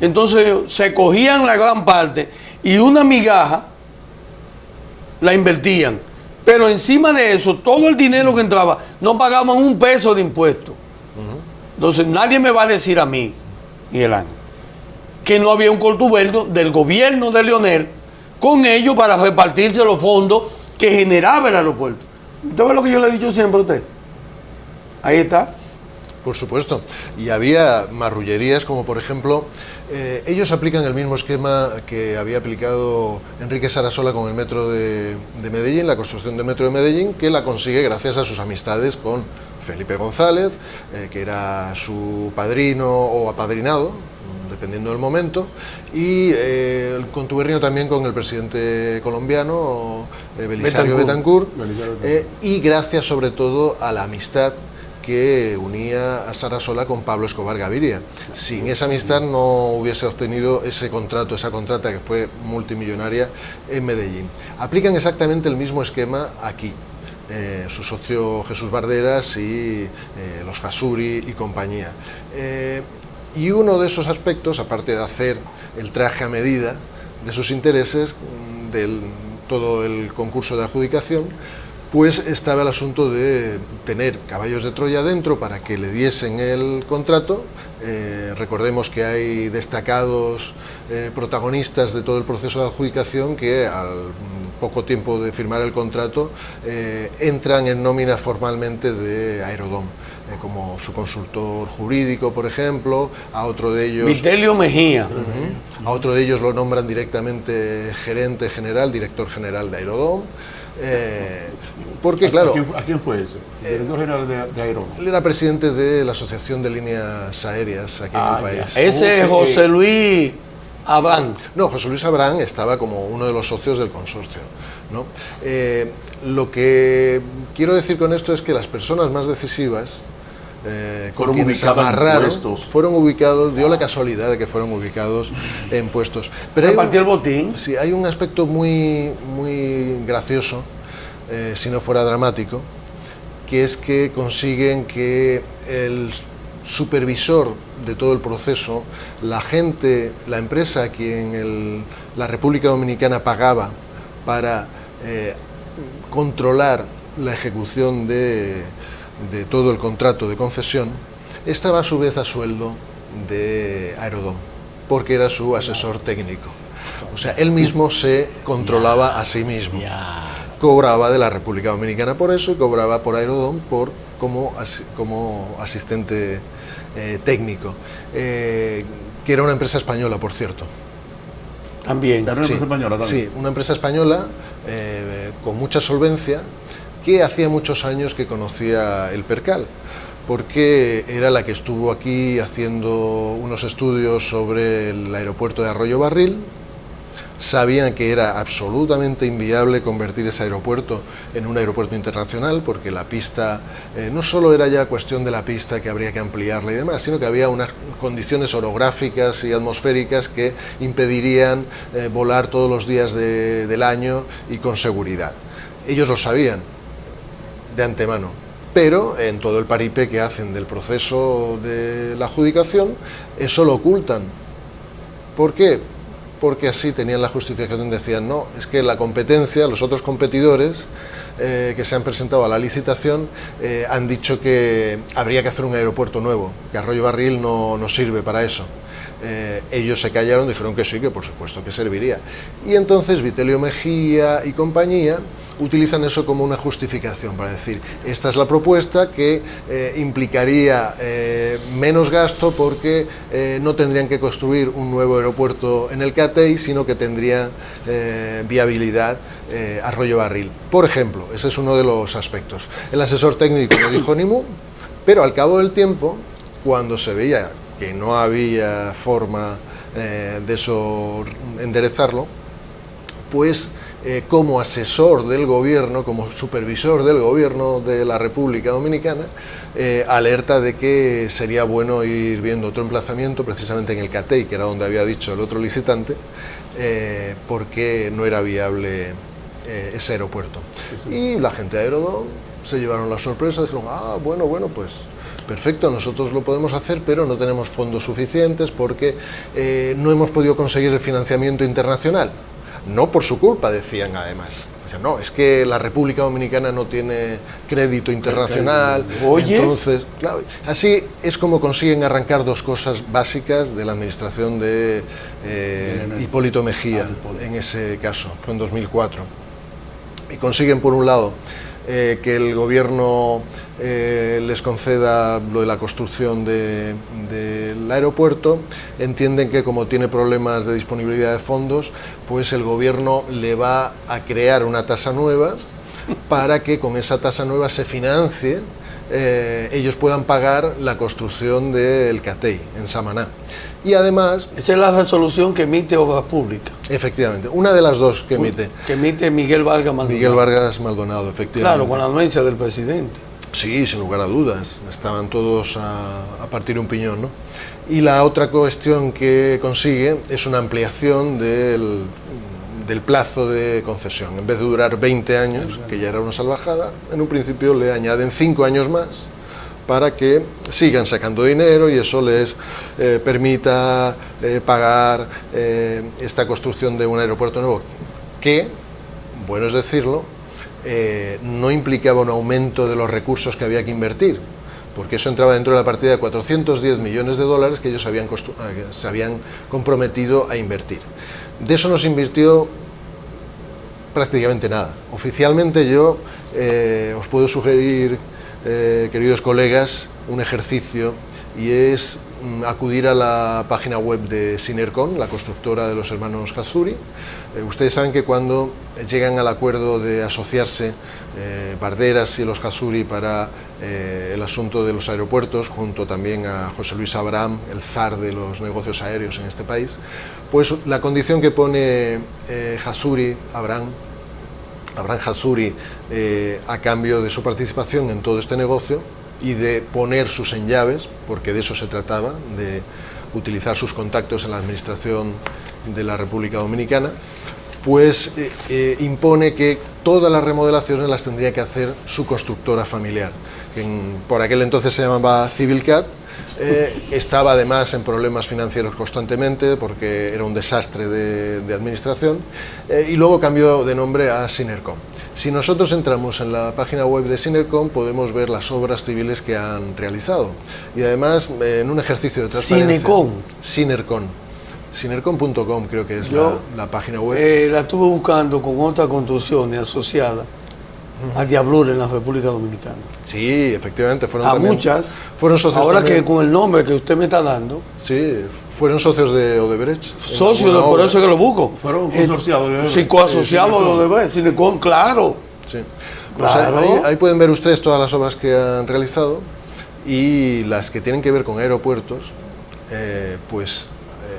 entonces se cogían la gran parte y una migaja la invertían. Pero encima de eso, todo el dinero que entraba, no pagaban un peso de impuestos. Entonces nadie me va a decir a mí, Miguel Ángel, que no había un contubernio del gobierno de Leonel con ellos para repartirse los fondos que generaba el aeropuerto. ¿Usted ve lo que yo le he dicho siempre a usted? Ahí está. Por supuesto. Y había marrullerías como, por ejemplo, ellos aplican el mismo esquema que había aplicado Enrique Sarasola con el metro de Medellín, la construcción del metro de Medellín, que la consigue gracias a sus amistades con Felipe González, que era su padrino o apadrinado, dependiendo del momento, y el contubernio también con el presidente colombiano, Belisario Betancur, y gracias sobre todo a la amistad que unía a Sarasola con Pablo Escobar Gaviria. Sin esa amistad no hubiese obtenido ese contrato, esa contrata que fue multimillonaria en Medellín. Aplican exactamente el mismo esquema aquí. Su socio Jesús Barderas y los Jasuri y compañía. Y uno de esos aspectos, aparte de hacer el traje a medida de sus intereses, del todo el concurso de adjudicación, pues estaba el asunto de tener caballos de Troya dentro para que le diesen el contrato. Recordemos que hay destacados protagonistas de todo el proceso de adjudicación que al poco tiempo de firmar el contrato entran en nómina formalmente de Aerodom, como su consultor jurídico, por ejemplo. A otro de ellos... Vitelio Mejía. A otro de ellos lo nombran directamente gerente general, director general de Aerodom. Porque, claro... ¿A quién fue ese? El director general de Aerodom. Él era presidente de la Asociación de Líneas Aéreas aquí en el país. Ese es José Luis Abrán. No, José Luis Abrán estaba como uno de los socios del consorcio, ¿no? Lo que quiero decir con esto es que las personas más decisivas con quienes se amarraron fueron ubicados, dio la casualidad de que fueron ubicados en puestos. Pero ¿Repartió el botín? Sí, hay un aspecto muy gracioso, si no fuera dramático, que es que consiguen que el supervisor de todo el proceso, la gente, la empresa a quien la República Dominicana pagaba para controlar la ejecución de todo el contrato de concesión, estaba a su vez a sueldo de Aerodom, porque era su asesor técnico. O sea, él mismo se controlaba a sí mismo. Cobraba de la República Dominicana por eso y cobraba por Aerodom como asistente técnico, que era una empresa española, por cierto. También. ¿Era una empresa española también? Sí, una empresa española con mucha solvencia, que hacía muchos años que conocía el percal, porque era la que estuvo aquí haciendo unos estudios sobre el aeropuerto de Arroyo Barril. Sabían que era absolutamente inviable convertir ese aeropuerto en un aeropuerto internacional, porque la pista no solo era ya cuestión de la pista, que habría que ampliarla y demás, sino que había unas condiciones orográficas y atmosféricas que impedirían volar todos los días del año y con seguridad. Ellos lo sabían de antemano, pero en todo el paripé que hacen del proceso de la adjudicación, eso lo ocultan. ¿Por qué? Porque así tenían la justificación, decían, no, es que la competencia, los otros competidores que se han presentado a la licitación han dicho que habría que hacer un aeropuerto nuevo, que Arroyo Barril no sirve para eso. ellos se callaron, dijeron que sí, que por supuesto que serviría. Y entonces Vitelio Mejía y compañía utilizan eso como una justificación para decir, esta es la propuesta que implicaría menos gasto porque no tendrían que construir un nuevo aeropuerto en el Catey, sino que tendrían viabilidad Arroyo Barril. Por ejemplo, ese es uno de los aspectos. El asesor técnico no dijo ni mu, pero al cabo del tiempo, cuando se veía que no había forma de eso enderezarlo, pues como asesor del gobierno, como supervisor del gobierno de la República Dominicana, alerta de que sería bueno ir viendo otro emplazamiento precisamente en el Catey, que era donde había dicho el otro licitante, porque no era viable ese aeropuerto. Y la gente de Aerodón se llevaron la sorpresa, dijeron, bueno, pues perfecto, nosotros lo podemos hacer, pero no tenemos fondos suficientes porque no hemos podido conseguir el financiamiento internacional. No por su culpa, decían además. O sea, no, es que la República Dominicana no tiene crédito internacional. Oye. Entonces, claro, así es como consiguen arrancar dos cosas básicas de la administración de Hipólito Mejía, en ese caso, fue en 2004. Y consiguen, por un lado, que el gobierno les conceda lo de la construcción del aeropuerto. Entienden que como tiene problemas de disponibilidad de fondos, pues el gobierno le va a crear una tasa nueva para que con esa tasa nueva se financie, ellos puedan pagar la construcción del Catey en Samaná. Y además... Esa es la resolución que emite Obras Públicas. Efectivamente, una de las dos que emite. Que emite Miguel Vargas Maldonado. Miguel Vargas Maldonado, efectivamente. Claro, con la anuencia del presidente. Sí, sin lugar a dudas, estaban todos a partir un piñón, ¿no? Y la otra cuestión que consigue es una ampliación del plazo de concesión. En vez de durar 20 años, que ya era una salvajada, en un principio le añaden 5 años más para que sigan sacando dinero y eso les permita pagar esta construcción de un aeropuerto nuevo, que, bueno es decirlo, no implicaba un aumento de los recursos que había que invertir, porque eso entraba dentro de la partida de 410 millones de dólares que ellos se habían comprometido a invertir. De eso no se invirtió prácticamente nada. Oficialmente yo os puedo sugerir, queridos colegas, un ejercicio, y es acudir a la página web de Sinercon, la constructora de los hermanos Hatsuri. Ustedes saben que cuando llegan al acuerdo de asociarse Barderas y los Hatsuri para el asunto de los aeropuertos, junto también a José Luis Abraham, el zar de los negocios aéreos en este país, pues la condición que pone Abraham Hatsuri, a cambio de su participación en todo este negocio y de poner sus enllaves, porque de eso se trataba, de utilizar sus contactos en la administración de la República Dominicana, pues impone que todas las remodelaciones las tendría que hacer su constructora familiar, que por aquel entonces se llamaba Civilcat. Estaba además en problemas financieros constantemente porque era un desastre de administración, y luego cambió de nombre a Sinercon. Si nosotros entramos en la página web de Sinercon podemos ver las obras civiles que han realizado y además en un ejercicio de transparencia. Sinercon.com creo que es la página web. La estuve buscando con otras construcciones asociadas a Diablura en la República Dominicana. Sí, efectivamente. Fueron a también, muchas. Fueron socios ahora también, que con el nombre que usted me está dando. Sí, fueron socios de Odebrecht. Socios, por eso que lo busco. Fueron consorciados de Odebrecht. Sí, coasociados de Odebrecht. Sinercon, claro. Sí. Pues Claro. ahí pueden ver ustedes todas las obras que han realizado y las que tienen que ver con aeropuertos,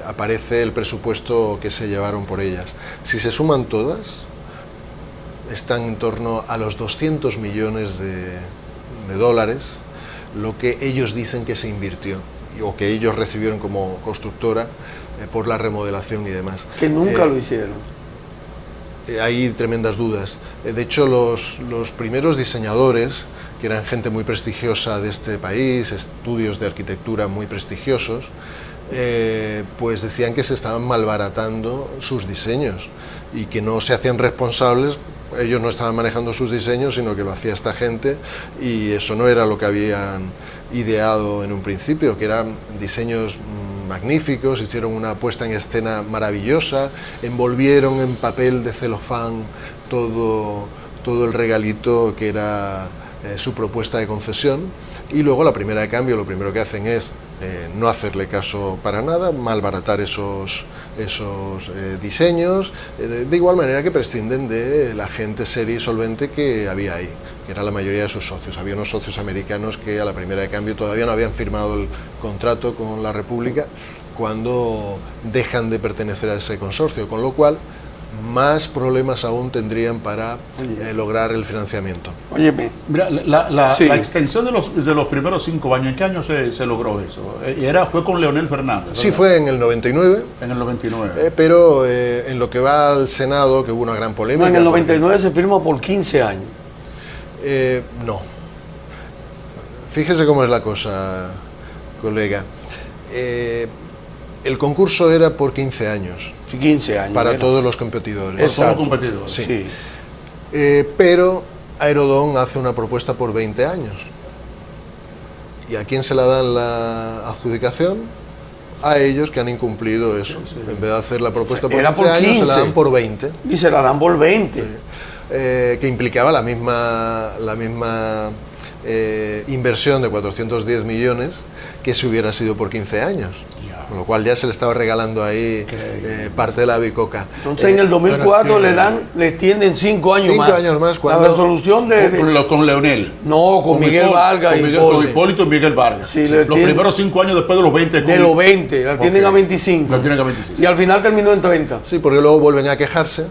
aparece el presupuesto que se llevaron por ellas. Si se suman todas, están en torno a los 200 millones de dólares, lo que ellos dicen que se invirtió o que ellos recibieron como constructora por la remodelación y demás. Que nunca lo hicieron. Hay tremendas dudas. De hecho, los primeros diseñadores, que eran gente muy prestigiosa de este país, estudios de arquitectura muy prestigiosos, pues decían que se estaban malbaratando sus diseños y que no se hacían responsables. Ellos no estaban manejando sus diseños, sino que lo hacía esta gente, y eso no era lo que habían ideado en un principio, que eran diseños magníficos, hicieron una puesta en escena maravillosa, envolvieron en papel de celofán todo el regalito que era su propuesta de concesión, y luego la primera de cambio lo primero que hacen es no hacerle caso para nada, malbaratar esos diseños, de igual manera que prescinden de la gente seria y solvente que había ahí, que era la mayoría de sus socios. Había unos socios americanos que a la primera de cambio todavía no habían firmado el contrato con la República cuando dejan de pertenecer a ese consorcio, con lo cual más problemas aún tendrían para lograr el financiamiento. Óyeme, Mira, la Sí. extensión de los primeros 5 años, ¿en qué año se logró eso? Fue con Leonel Fernández, ¿verdad? Sí, fue en el 99, En el 99. pero en lo que va al Senado, que hubo una gran polémica. no, en el porque- 99 se firma por 15 años. No. Fíjese cómo es la cosa, colega. El concurso era por 15 años, 15 años. para era. todos los competidores. Por todos los Exacto. competidores. Sí. Sí. Pero Aerodón hace una propuesta por 20 años. ¿Y a quién se la dan la adjudicación? A ellos que han incumplido eso. En vez de hacer la propuesta por Era 15 por años, se la 15. dan por 20. Y se la dan por 20. Que implicaba la misma inversión de 410 millones que si hubiera sido por 15 años. Con lo cual ya se le estaba regalando ahí parte de la bicoca. Entonces en el 2004 le extienden 5 años 5 más. años más, cuando- La resolución Con Leonel. No, con Miguel Vargas y con Ponce. Hipólito y Miguel Vargas. Sí, le Los tiene- primeros 5 años después de los 20. de los 20, la tienen Ok. a 25. La tienen a 25. Y al final terminó en 30. Sí, porque luego vuelven a quejarse.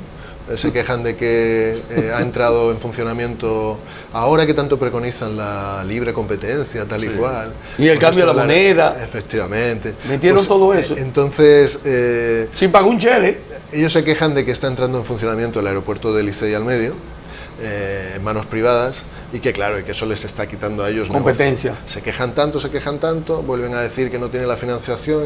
Se quejan de que ha entrado en funcionamiento ahora que tanto preconizan la libre competencia, tal y cual. Y el Con cambio de esto la moneda. Efectivamente. Metieron todo eso. Entonces, Sin pagar un chele. ellos se quejan de que está entrando en funcionamiento el aeropuerto de Licey al medio, en manos privadas, y que claro, y que eso les está quitando a ellos Competencia. negocio. Se quejan tanto, vuelven a decir que no tiene la financiación,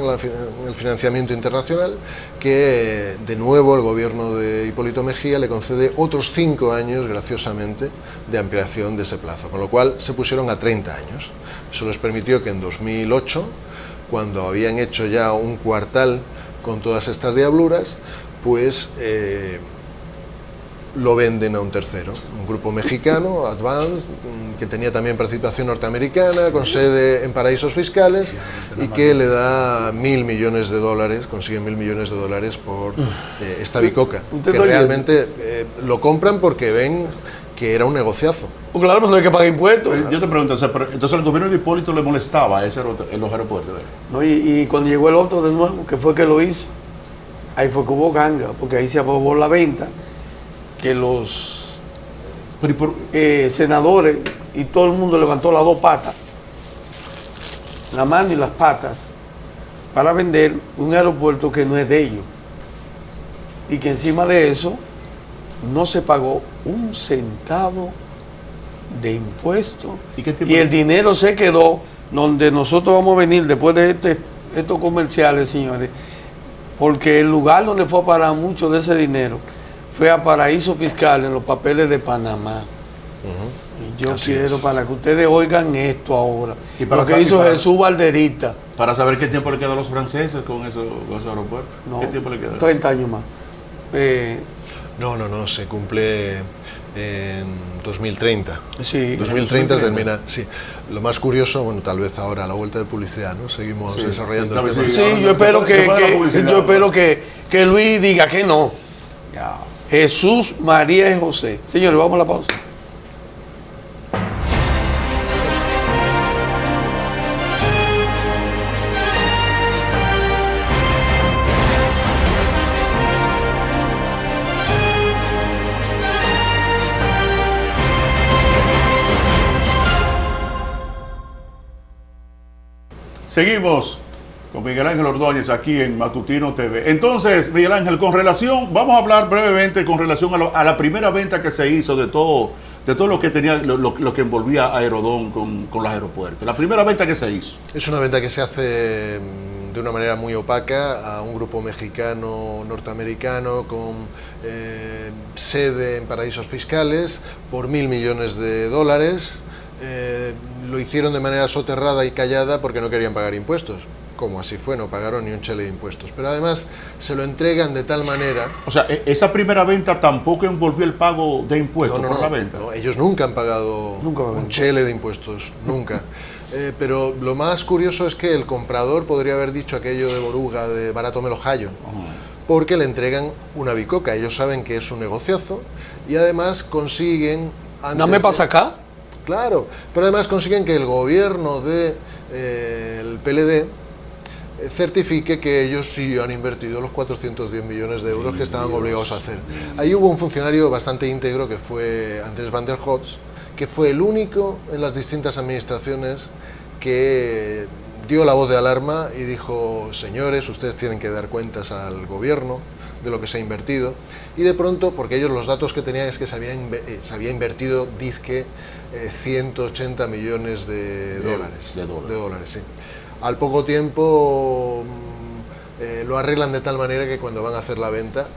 el financiamiento internacional, que de nuevo el gobierno de Hipólito Mejía le concede otros 5 años, graciosamente, de ampliación de ese plazo, con lo cual se pusieron a 30 años. Eso les permitió que en 2008, cuando habían hecho ya un cuartal con todas estas diabluras, pues lo venden a un tercero, un grupo mexicano, Advance, que tenía también participación norteamericana, con sede en paraísos fiscales, y que le da $1.000 millones, consigue $1.000 millones por esta bicoca, ¿Usted que está oyendo? realmente lo compran porque ven que era un negociazo. Pues claro, pues no hay que pagar impuestos. Yo te pregunto, entonces al gobierno de Hipólito le molestaba en los aeropuertos. No, y cuando llegó el otro de nuevo, que fue que lo hizo, ahí fue que hubo ganga, porque ahí se aprobó la venta, que los Pero, ¿y por- senadores y todo el mundo levantó las dos patas, la mano y las patas, para vender un aeropuerto que no es de ellos. Y que encima de eso no se pagó un centavo de impuesto. ¿Y qué tipo Y de- el dinero se quedó donde nosotros vamos a venir después de estos comerciales, señores, porque el lugar donde fue a parar mucho de ese dinero fue a paraíso fiscal en los papeles de Panamá. Y yo quiero para que ustedes oigan esto ahora. Y para Lo que saber- hizo y para- Jesús Valderita. para saber qué tiempo le quedó a los franceses con esos aeropuertos. No, ¿Qué tiempo le quedó? 30 años más. No, se cumple en 2030. Sí. 2030 termina, sí. Lo más curioso, bueno, tal vez ahora a la vuelta de publicidad, ¿no? Seguimos desarrollando claro, el tema. sí. Sí, ahora yo espero después de la publicidad, yo espero que Luis diga que no. Ya. Jesús, María y José. Señores, vamos a la pausa. Seguimos con Miguel Ángel Ordóñez aquí en Matutino TV. Entonces, Miguel Ángel, vamos a hablar brevemente con relación a la primera venta que se hizo de todo lo que tenía, lo que envolvía a Aerodón con los aeropuertos. La primera venta que se hizo. Es una venta que se hace de una manera muy opaca a un grupo mexicano norteamericano con sede en paraísos fiscales por $1.000 millones. Lo hicieron de manera soterrada y callada porque no querían pagar impuestos. como así fue, no pagaron ni un chele de impuestos. Pero además se lo entregan de tal manera... O sea, esa primera venta tampoco envolvió el pago de impuestos por la venta. No, ellos nunca han pagado un chele de impuestos, nunca. Pero lo más curioso es que el comprador podría haber dicho aquello de Boruga, de barato me lo hallo, porque le entregan una bicoca. Ellos saben que es un negociazo y además consiguen... ¿No me pasa acá? Claro, pero además consiguen que el gobierno de el PLD certifique que ellos sí han invertido los 410 millones de euros que estaban obligados a hacer. Ahí hubo un funcionario bastante íntegro que fue Andrés van der Hots, que fue el único en las distintas administraciones que dio la voz de alarma y dijo: señores, ustedes tienen que dar cuentas al gobierno de lo que se ha invertido. Y de pronto, porque ellos los datos que tenían es que se había invertido, dizque, 180 millones de dólares. De dólares, sí. Al poco tiempo lo arreglan de tal manera que cuando van a hacer la venta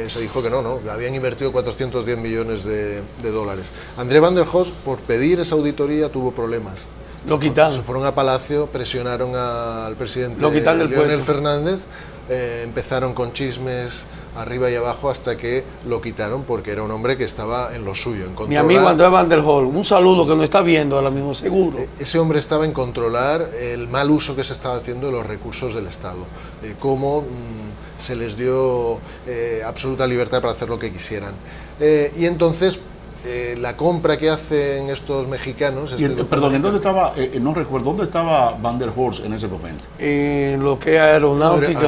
se dijo que no, habían invertido 410 millones de dólares. Andrés van der Hots, por pedir esa auditoría, tuvo problemas. Lo quitaron. Se fueron a Palacio, presionaron al presidente Leonel Fernández, empezaron con chismes arriba y abajo hasta que lo quitaron, porque era un hombre que estaba en lo suyo, en controlar. Mi amigo Andrés van der Hots, un saludo, que nos está viendo ahora mismo, seguro. Ese hombre estaba en controlar el mal uso que se estaba haciendo de los recursos del Estado, cómo se les dio absoluta libertad para hacer lo que quisieran. Y entonces la compra que hacen estos mexicanos... Perdón, ¿en dónde estaba, no recuerdo, dónde estaba van der Hots en ese momento? En lo que es aeronáutica.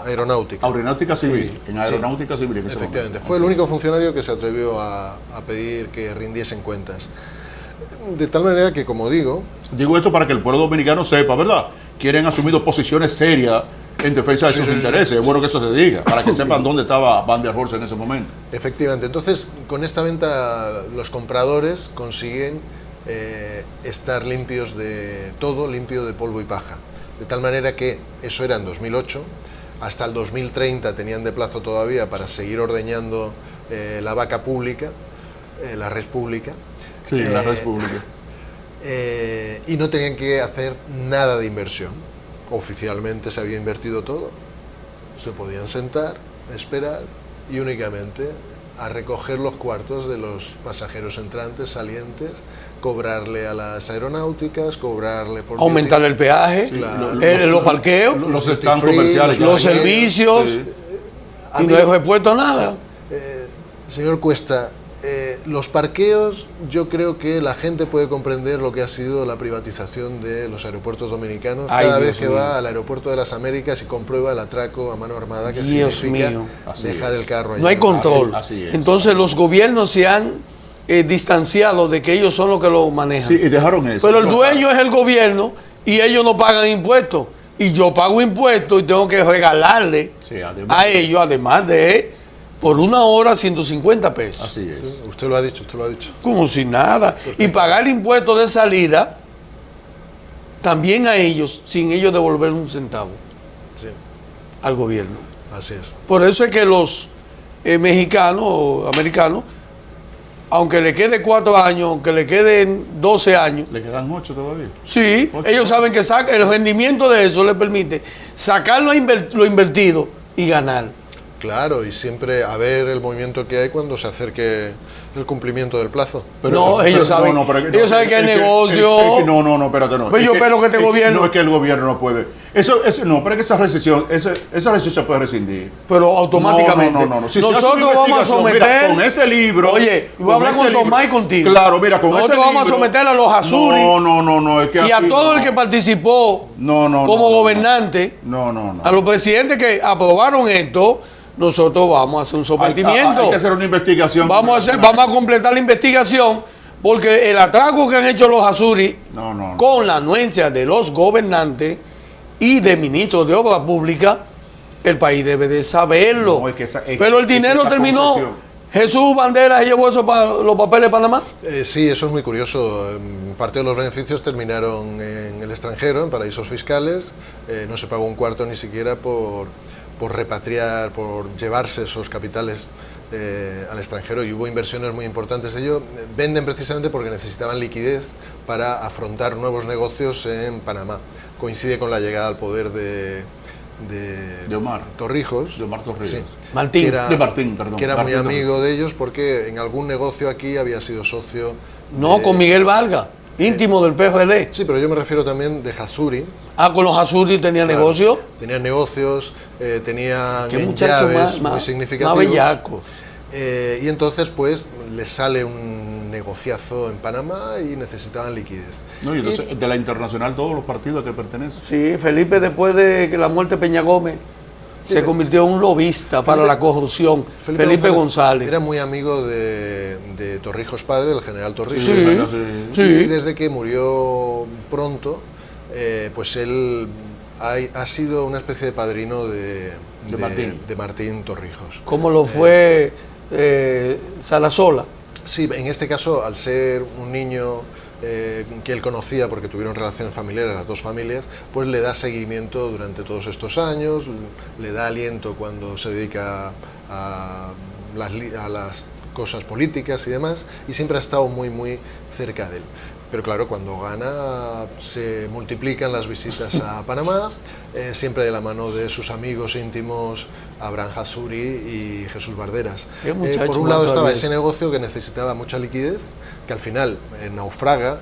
Aeronáutica civil. Sí. En aeronáutica civil en ese Efectivamente. momento. Fue el único funcionario que se atrevió a pedir que rindiesen cuentas. De tal manera que, como digo... Digo esto para que el pueblo dominicano sepa, ¿verdad? Quieren asumido posiciones serias en defensa de sus intereses. Es bueno que eso se diga, para que sepan dónde estaba van der Hots en ese momento. Efectivamente. Entonces, con esta venta, los compradores consiguen estar limpios de todo, limpio de polvo y paja. De tal manera que eso era en 2008, hasta el 2030 tenían de plazo todavía para seguir ordeñando la vaca pública, la res pública. Sí, la res pública. Y no tenían que hacer nada de inversión. Oficialmente se había invertido todo. Se podían sentar, esperar y únicamente a recoger los cuartos de los pasajeros entrantes, salientes, cobrarle a las aeronáuticas, cobrarle por... Aumentar el peaje, sí, los parqueos, los stands comerciales, los servicios, sí. Y no he puesto nada. Señor Cuesta, los parqueos, yo creo que la gente puede comprender lo que ha sido la privatización de los aeropuertos dominicanos. Cada vez que va al aeropuerto de las Américas y comprueba el atraco a mano armada que significa dejar el carro allá. No hay control. Así es. Entonces los gobiernos se han distanciado de que ellos son los que lo manejan. Sí, y dejaron eso. Pero el dueño es el gobierno y ellos no pagan impuestos. Y yo pago impuestos y tengo que regalarle a ellos, además de... por una hora 150 pesos. Así es. Usted lo ha dicho, Como si nada. Perfecto. Y pagar impuestos de salida también a ellos, sin ellos devolver un centavo al gobierno. Así es. Por eso es que los mexicanos o americanos, aunque le quede 4 años, aunque le queden 12 años. ¿Le quedan 8 todavía? Sí, 8. Ellos saben que el rendimiento de eso les permite sacar lo invertido y ganar. Claro, y siempre a ver el movimiento que hay cuando se acerque el cumplimiento del plazo. Pero ellos saben que hay negocio. No, espérate, no. Pues yo espero que este gobierno... No, es que el gobierno no puede. No, pero es que esa recesión se puede rescindir. Pero automáticamente. No. Si nosotros vamos a someter... Mira, con ese libro... Oye, voy a hablar con Tomás y contigo. Claro, mira, con ese libro... Nosotros vamos a someter a los Azuri. No, es que y a todo el que participó como gobernante. A los presidentes que aprobaron esto... Nosotros vamos a hacer un sometimiento. Hay que hacer una investigación. Vamos a completar la investigación, porque el atraco que han hecho los Azuri con la anuencia de los gobernantes y de ministros de obra pública, el país debe de saberlo. Pero el dinero terminó. Jesús Banderas llevó eso para los papeles de Panamá. Sí, eso es muy curioso. Parte de los beneficios terminaron en el extranjero, en paraísos fiscales. No se pagó un cuarto ni siquiera por repatriar, por llevarse esos capitales al extranjero y hubo inversiones muy importantes de ello. Venden precisamente porque necesitaban liquidez para afrontar nuevos negocios en Panamá. Coincide con la llegada al poder de Omar Torrijos. De Omar Torrijos. Sí. Martín. Que era, De Martín, perdón. que era Martín muy Torrijos. amigo de ellos porque en algún negocio aquí había sido socio. No, con Miguel Vargas, íntimo del PRD. Sí, pero yo me refiero también de Hasuri. Ah, con los Azuri tenía Claro, negocio. Tenían negocios, tenían Qué muchacho llaves más muy significativos. bellaco. Y entonces, pues, les sale un negociazo en Panamá y necesitaban liquidez. No, y entonces, de la internacional, todos los partidos a que pertenecen. Sí, Felipe, después de que la muerte de Peña Gómez, se convirtió en un lobista para la corrupción. Felipe González. Era muy amigo de Torrijos padre, del general Torrijos. Sí, Sí. Y desde que murió pronto, pues él ha sido una especie de padrino de Martín Torrijos. Como lo fue Sarasola. Sí, en este caso, al ser un niño que él conocía porque tuvieron relaciones familiares las dos familias, pues le da seguimiento durante todos estos años, le da aliento cuando se dedica a las cosas políticas y demás, y siempre ha estado muy, muy cerca de él. Pero claro, cuando gana se multiplican las visitas a Panamá, siempre de la mano de sus amigos íntimos Abraham Hasuri y Jesús Barderas. Por un lado estaba ese negocio que necesitaba mucha liquidez, que al final naufraga,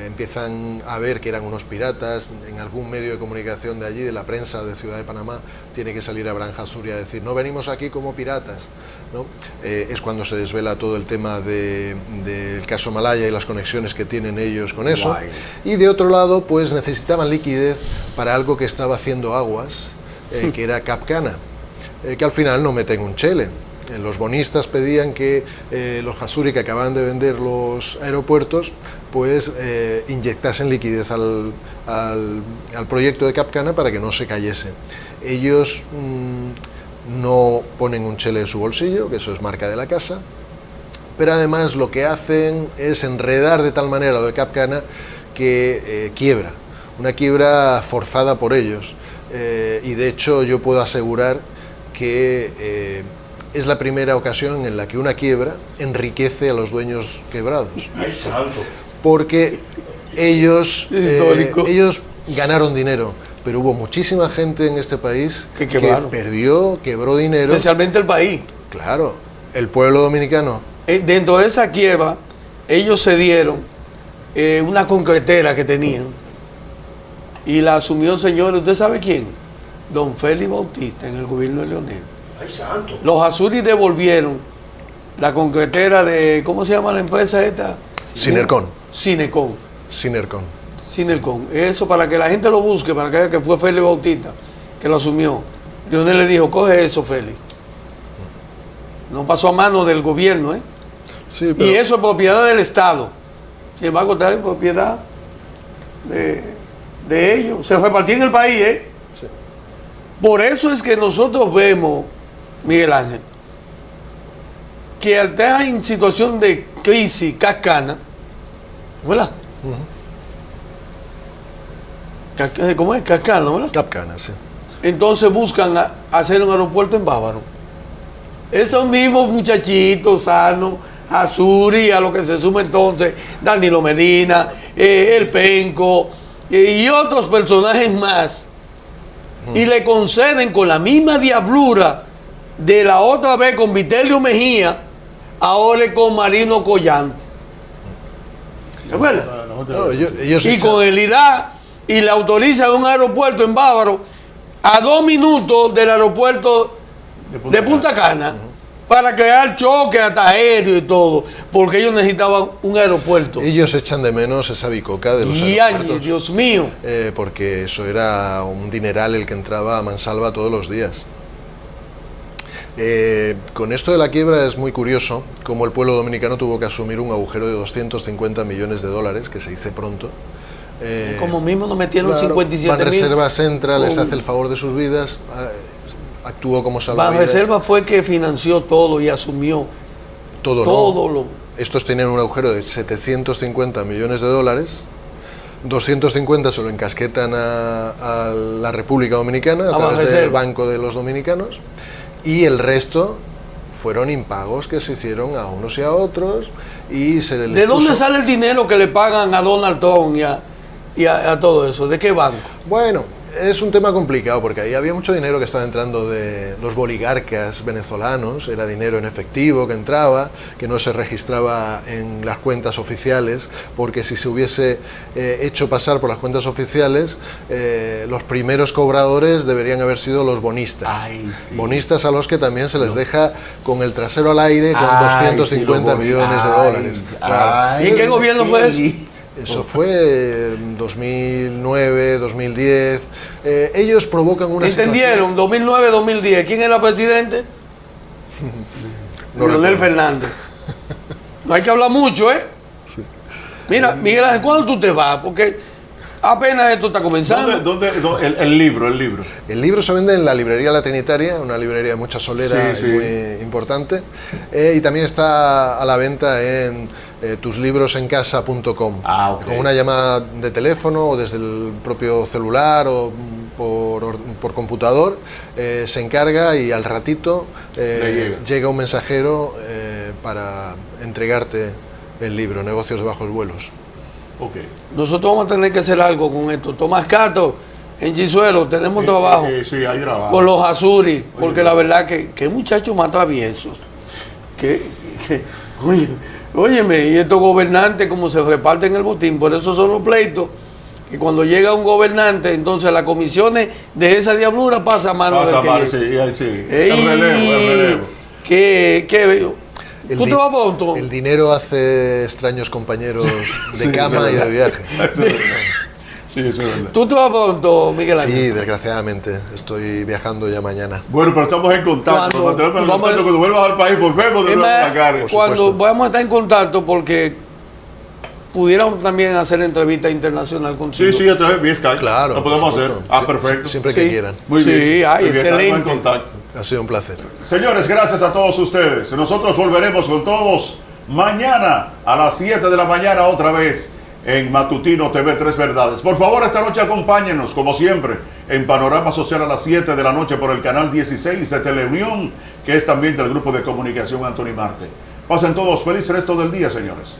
empiezan a ver que eran unos piratas, en algún medio de comunicación de allí, de la prensa de Ciudad de Panamá, tiene que salir Abraham Hasuri a decir, no venimos aquí como piratas, ¿no? Es cuando se desvela todo el tema del caso Malaya y las conexiones que tienen ellos con eso. Guay. Y de otro lado, pues necesitaban liquidez para algo que estaba haciendo aguas, que era Capcana, que al final no meten un chele. Los bonistas pedían que los Hasuri, que acaban de vender los aeropuertos, pues inyectasen liquidez al proyecto de Capcana para que no se cayese. Ellos no ponen un chele en su bolsillo, que eso es marca de la casa, pero además lo que hacen es enredar de tal manera lo de Capcana que quiebra, una quiebra forzada por ellos. Y de hecho yo puedo asegurar que es la primera ocasión en la que una quiebra enriquece a los dueños quebrados. ¡Ay, santo! Porque ellos Histórico. ganaron dinero, pero hubo muchísima gente en este país Que que quebraron. quebró dinero. Especialmente el país. Claro, el pueblo dominicano. Dentro de esa quiebra, ellos se dieron una concretera que tenían y la asumió, señores, ¿usted sabe quién? Don Félix Bautista, en el gobierno de Leonel. ¡Ay, santo! Los Azuris devolvieron la concretera de, ¿cómo se llama la empresa esta? Sinercon. Cinecon. Sinercon. Eso para que la gente lo busque, para que vea que fue Félix Bautista que lo asumió. Leonel le dijo, coge eso, Félix. No pasó a mano del gobierno, ¿eh? Sí, pero Y eso es propiedad del Estado. Sin embargo, está en propiedad de ellos. Se repartió en el país, ¿eh? Sí. Por eso es que nosotros vemos, Miguel Ángel, que al estar en situación de crisis Capcana, ¿verdad? ¿Cómo es? Capcana, ¿verdad? Capcana, sí. Entonces buscan hacer un aeropuerto en Bávaro. Esos mismos muchachitos sanos, Azuri, a lo que se suma entonces Danilo Medina, el Penco y otros personajes más, y le conceden con la misma diablura de la otra vez con Vitelio Mejía, ahora con Marino Collante. ¿De acuerdo? No, ellos Y echan- con el IDA, y le autorizan un aeropuerto en Bávaro a 2 minutos del aeropuerto de Punta Cana para crear choque hasta aéreo y todo, porque ellos necesitaban un aeropuerto. ellos echan de menos esa bicoca de los Y aeropuertos. Dios mío, Porque eso era un dineral el que entraba a mansalva todos los días. Con esto de la quiebra es muy curioso cómo el pueblo dominicano tuvo que asumir un agujero de 250 millones de dólares, que se dice pronto. como mismo nos metieron Claro, 57 mil. Banreserva Central les con- hace el favor de sus vidas, actuó como salvavidas. Banreserva fue que financió todo y asumió todo, todo no. lo... Estos tenían un agujero de 750 millones de dólares, 250 se lo encasquetan a la República Dominicana a través del Banreserva. Banco de los Dominicanos, y el resto fueron impagos que se hicieron a unos y a otros y se les ¿De dónde puso- sale el dinero que le pagan a Donald Trump y a todo eso? ¿De qué banco? Bueno, es un tema complicado porque ahí había mucho dinero que estaba entrando de los oligarcas venezolanos, era dinero en efectivo que entraba, que no se registraba en las cuentas oficiales, porque si se hubiese hecho pasar por las cuentas oficiales, los primeros cobradores deberían haber sido los bonistas. Ay, sí. Bonistas a los que también se les deja con el trasero al aire con Ay, 250 sí, millones de ay, dólares. Claro. ay, ¿Y en qué gobierno fue eso? Eso fue en 2009, 2010. Ellos provocan una ¿Entendieron? 2009, 2010. ¿Quién era presidente? No Leonel recuerdo. Fernández. No hay que hablar mucho, ¿eh? Mira, Miguel Ángel, ¿cuándo tú te vas? Porque apenas esto está comenzando. ¿Dónde, el libro? El libro se vende en la librería La Trinitaria, una librería de mucha solera Sí, y sí. muy importante. Y también está a la venta en tuslibrosencasa.com. Ok. Con una llamada de teléfono o desde el propio celular o por computador, se encarga y al ratito Le llega un mensajero para entregarte el libro, Negocios de Bajos Vuelos. Ok. Nosotros vamos a tener que hacer algo con esto. Tomás Cato, en Chizuelo, tenemos trabajo Sí, hay trabajo. con los Azuri, porque la verdad que muchachos más traviesos. Óyeme, y estos gobernantes como se reparten el botín, por eso son los pleitos. Y cuando llega un gobernante, entonces las comisiones de esa diablura pasa a mano Pasa del que mal, llega. sí. Ey, El relevo. El ¿Tú di- te vas pronto? El dinero hace extraños compañeros de cama y de viaje. Sí, eso es verdad. ¿Tú te vas pronto, Miguel Ángel? Sí, desgraciadamente. Estoy viajando ya mañana. Bueno, pero estamos en contacto. Cuando- Nos mantenemos en vamos a- contacto. Cuando vuelvas al país, volvemos de Es nuevo a más, la cara. cuando supuesto. vamos a estar en contacto, porque pudiéramos también hacer entrevista internacional contigo. Sí, a través de Skype. Claro. Lo podemos por hacer. supuesto. Perfecto. Siempre Sí. que quieran. Muy Sí, bien. ay, Muy bien, estamos excelente. en contacto. Ha sido un placer. Señores, gracias a todos ustedes. Nosotros volveremos con todos mañana a las 7 de la mañana otra vez en Matutino TV Tres Verdades. Por favor, esta noche acompáñenos, como siempre, en Panorama Social a las 7 de la noche por el canal 16 de Teleunión, que es también del grupo de comunicación Anthony Marte. Pasen todos feliz resto del día, señores.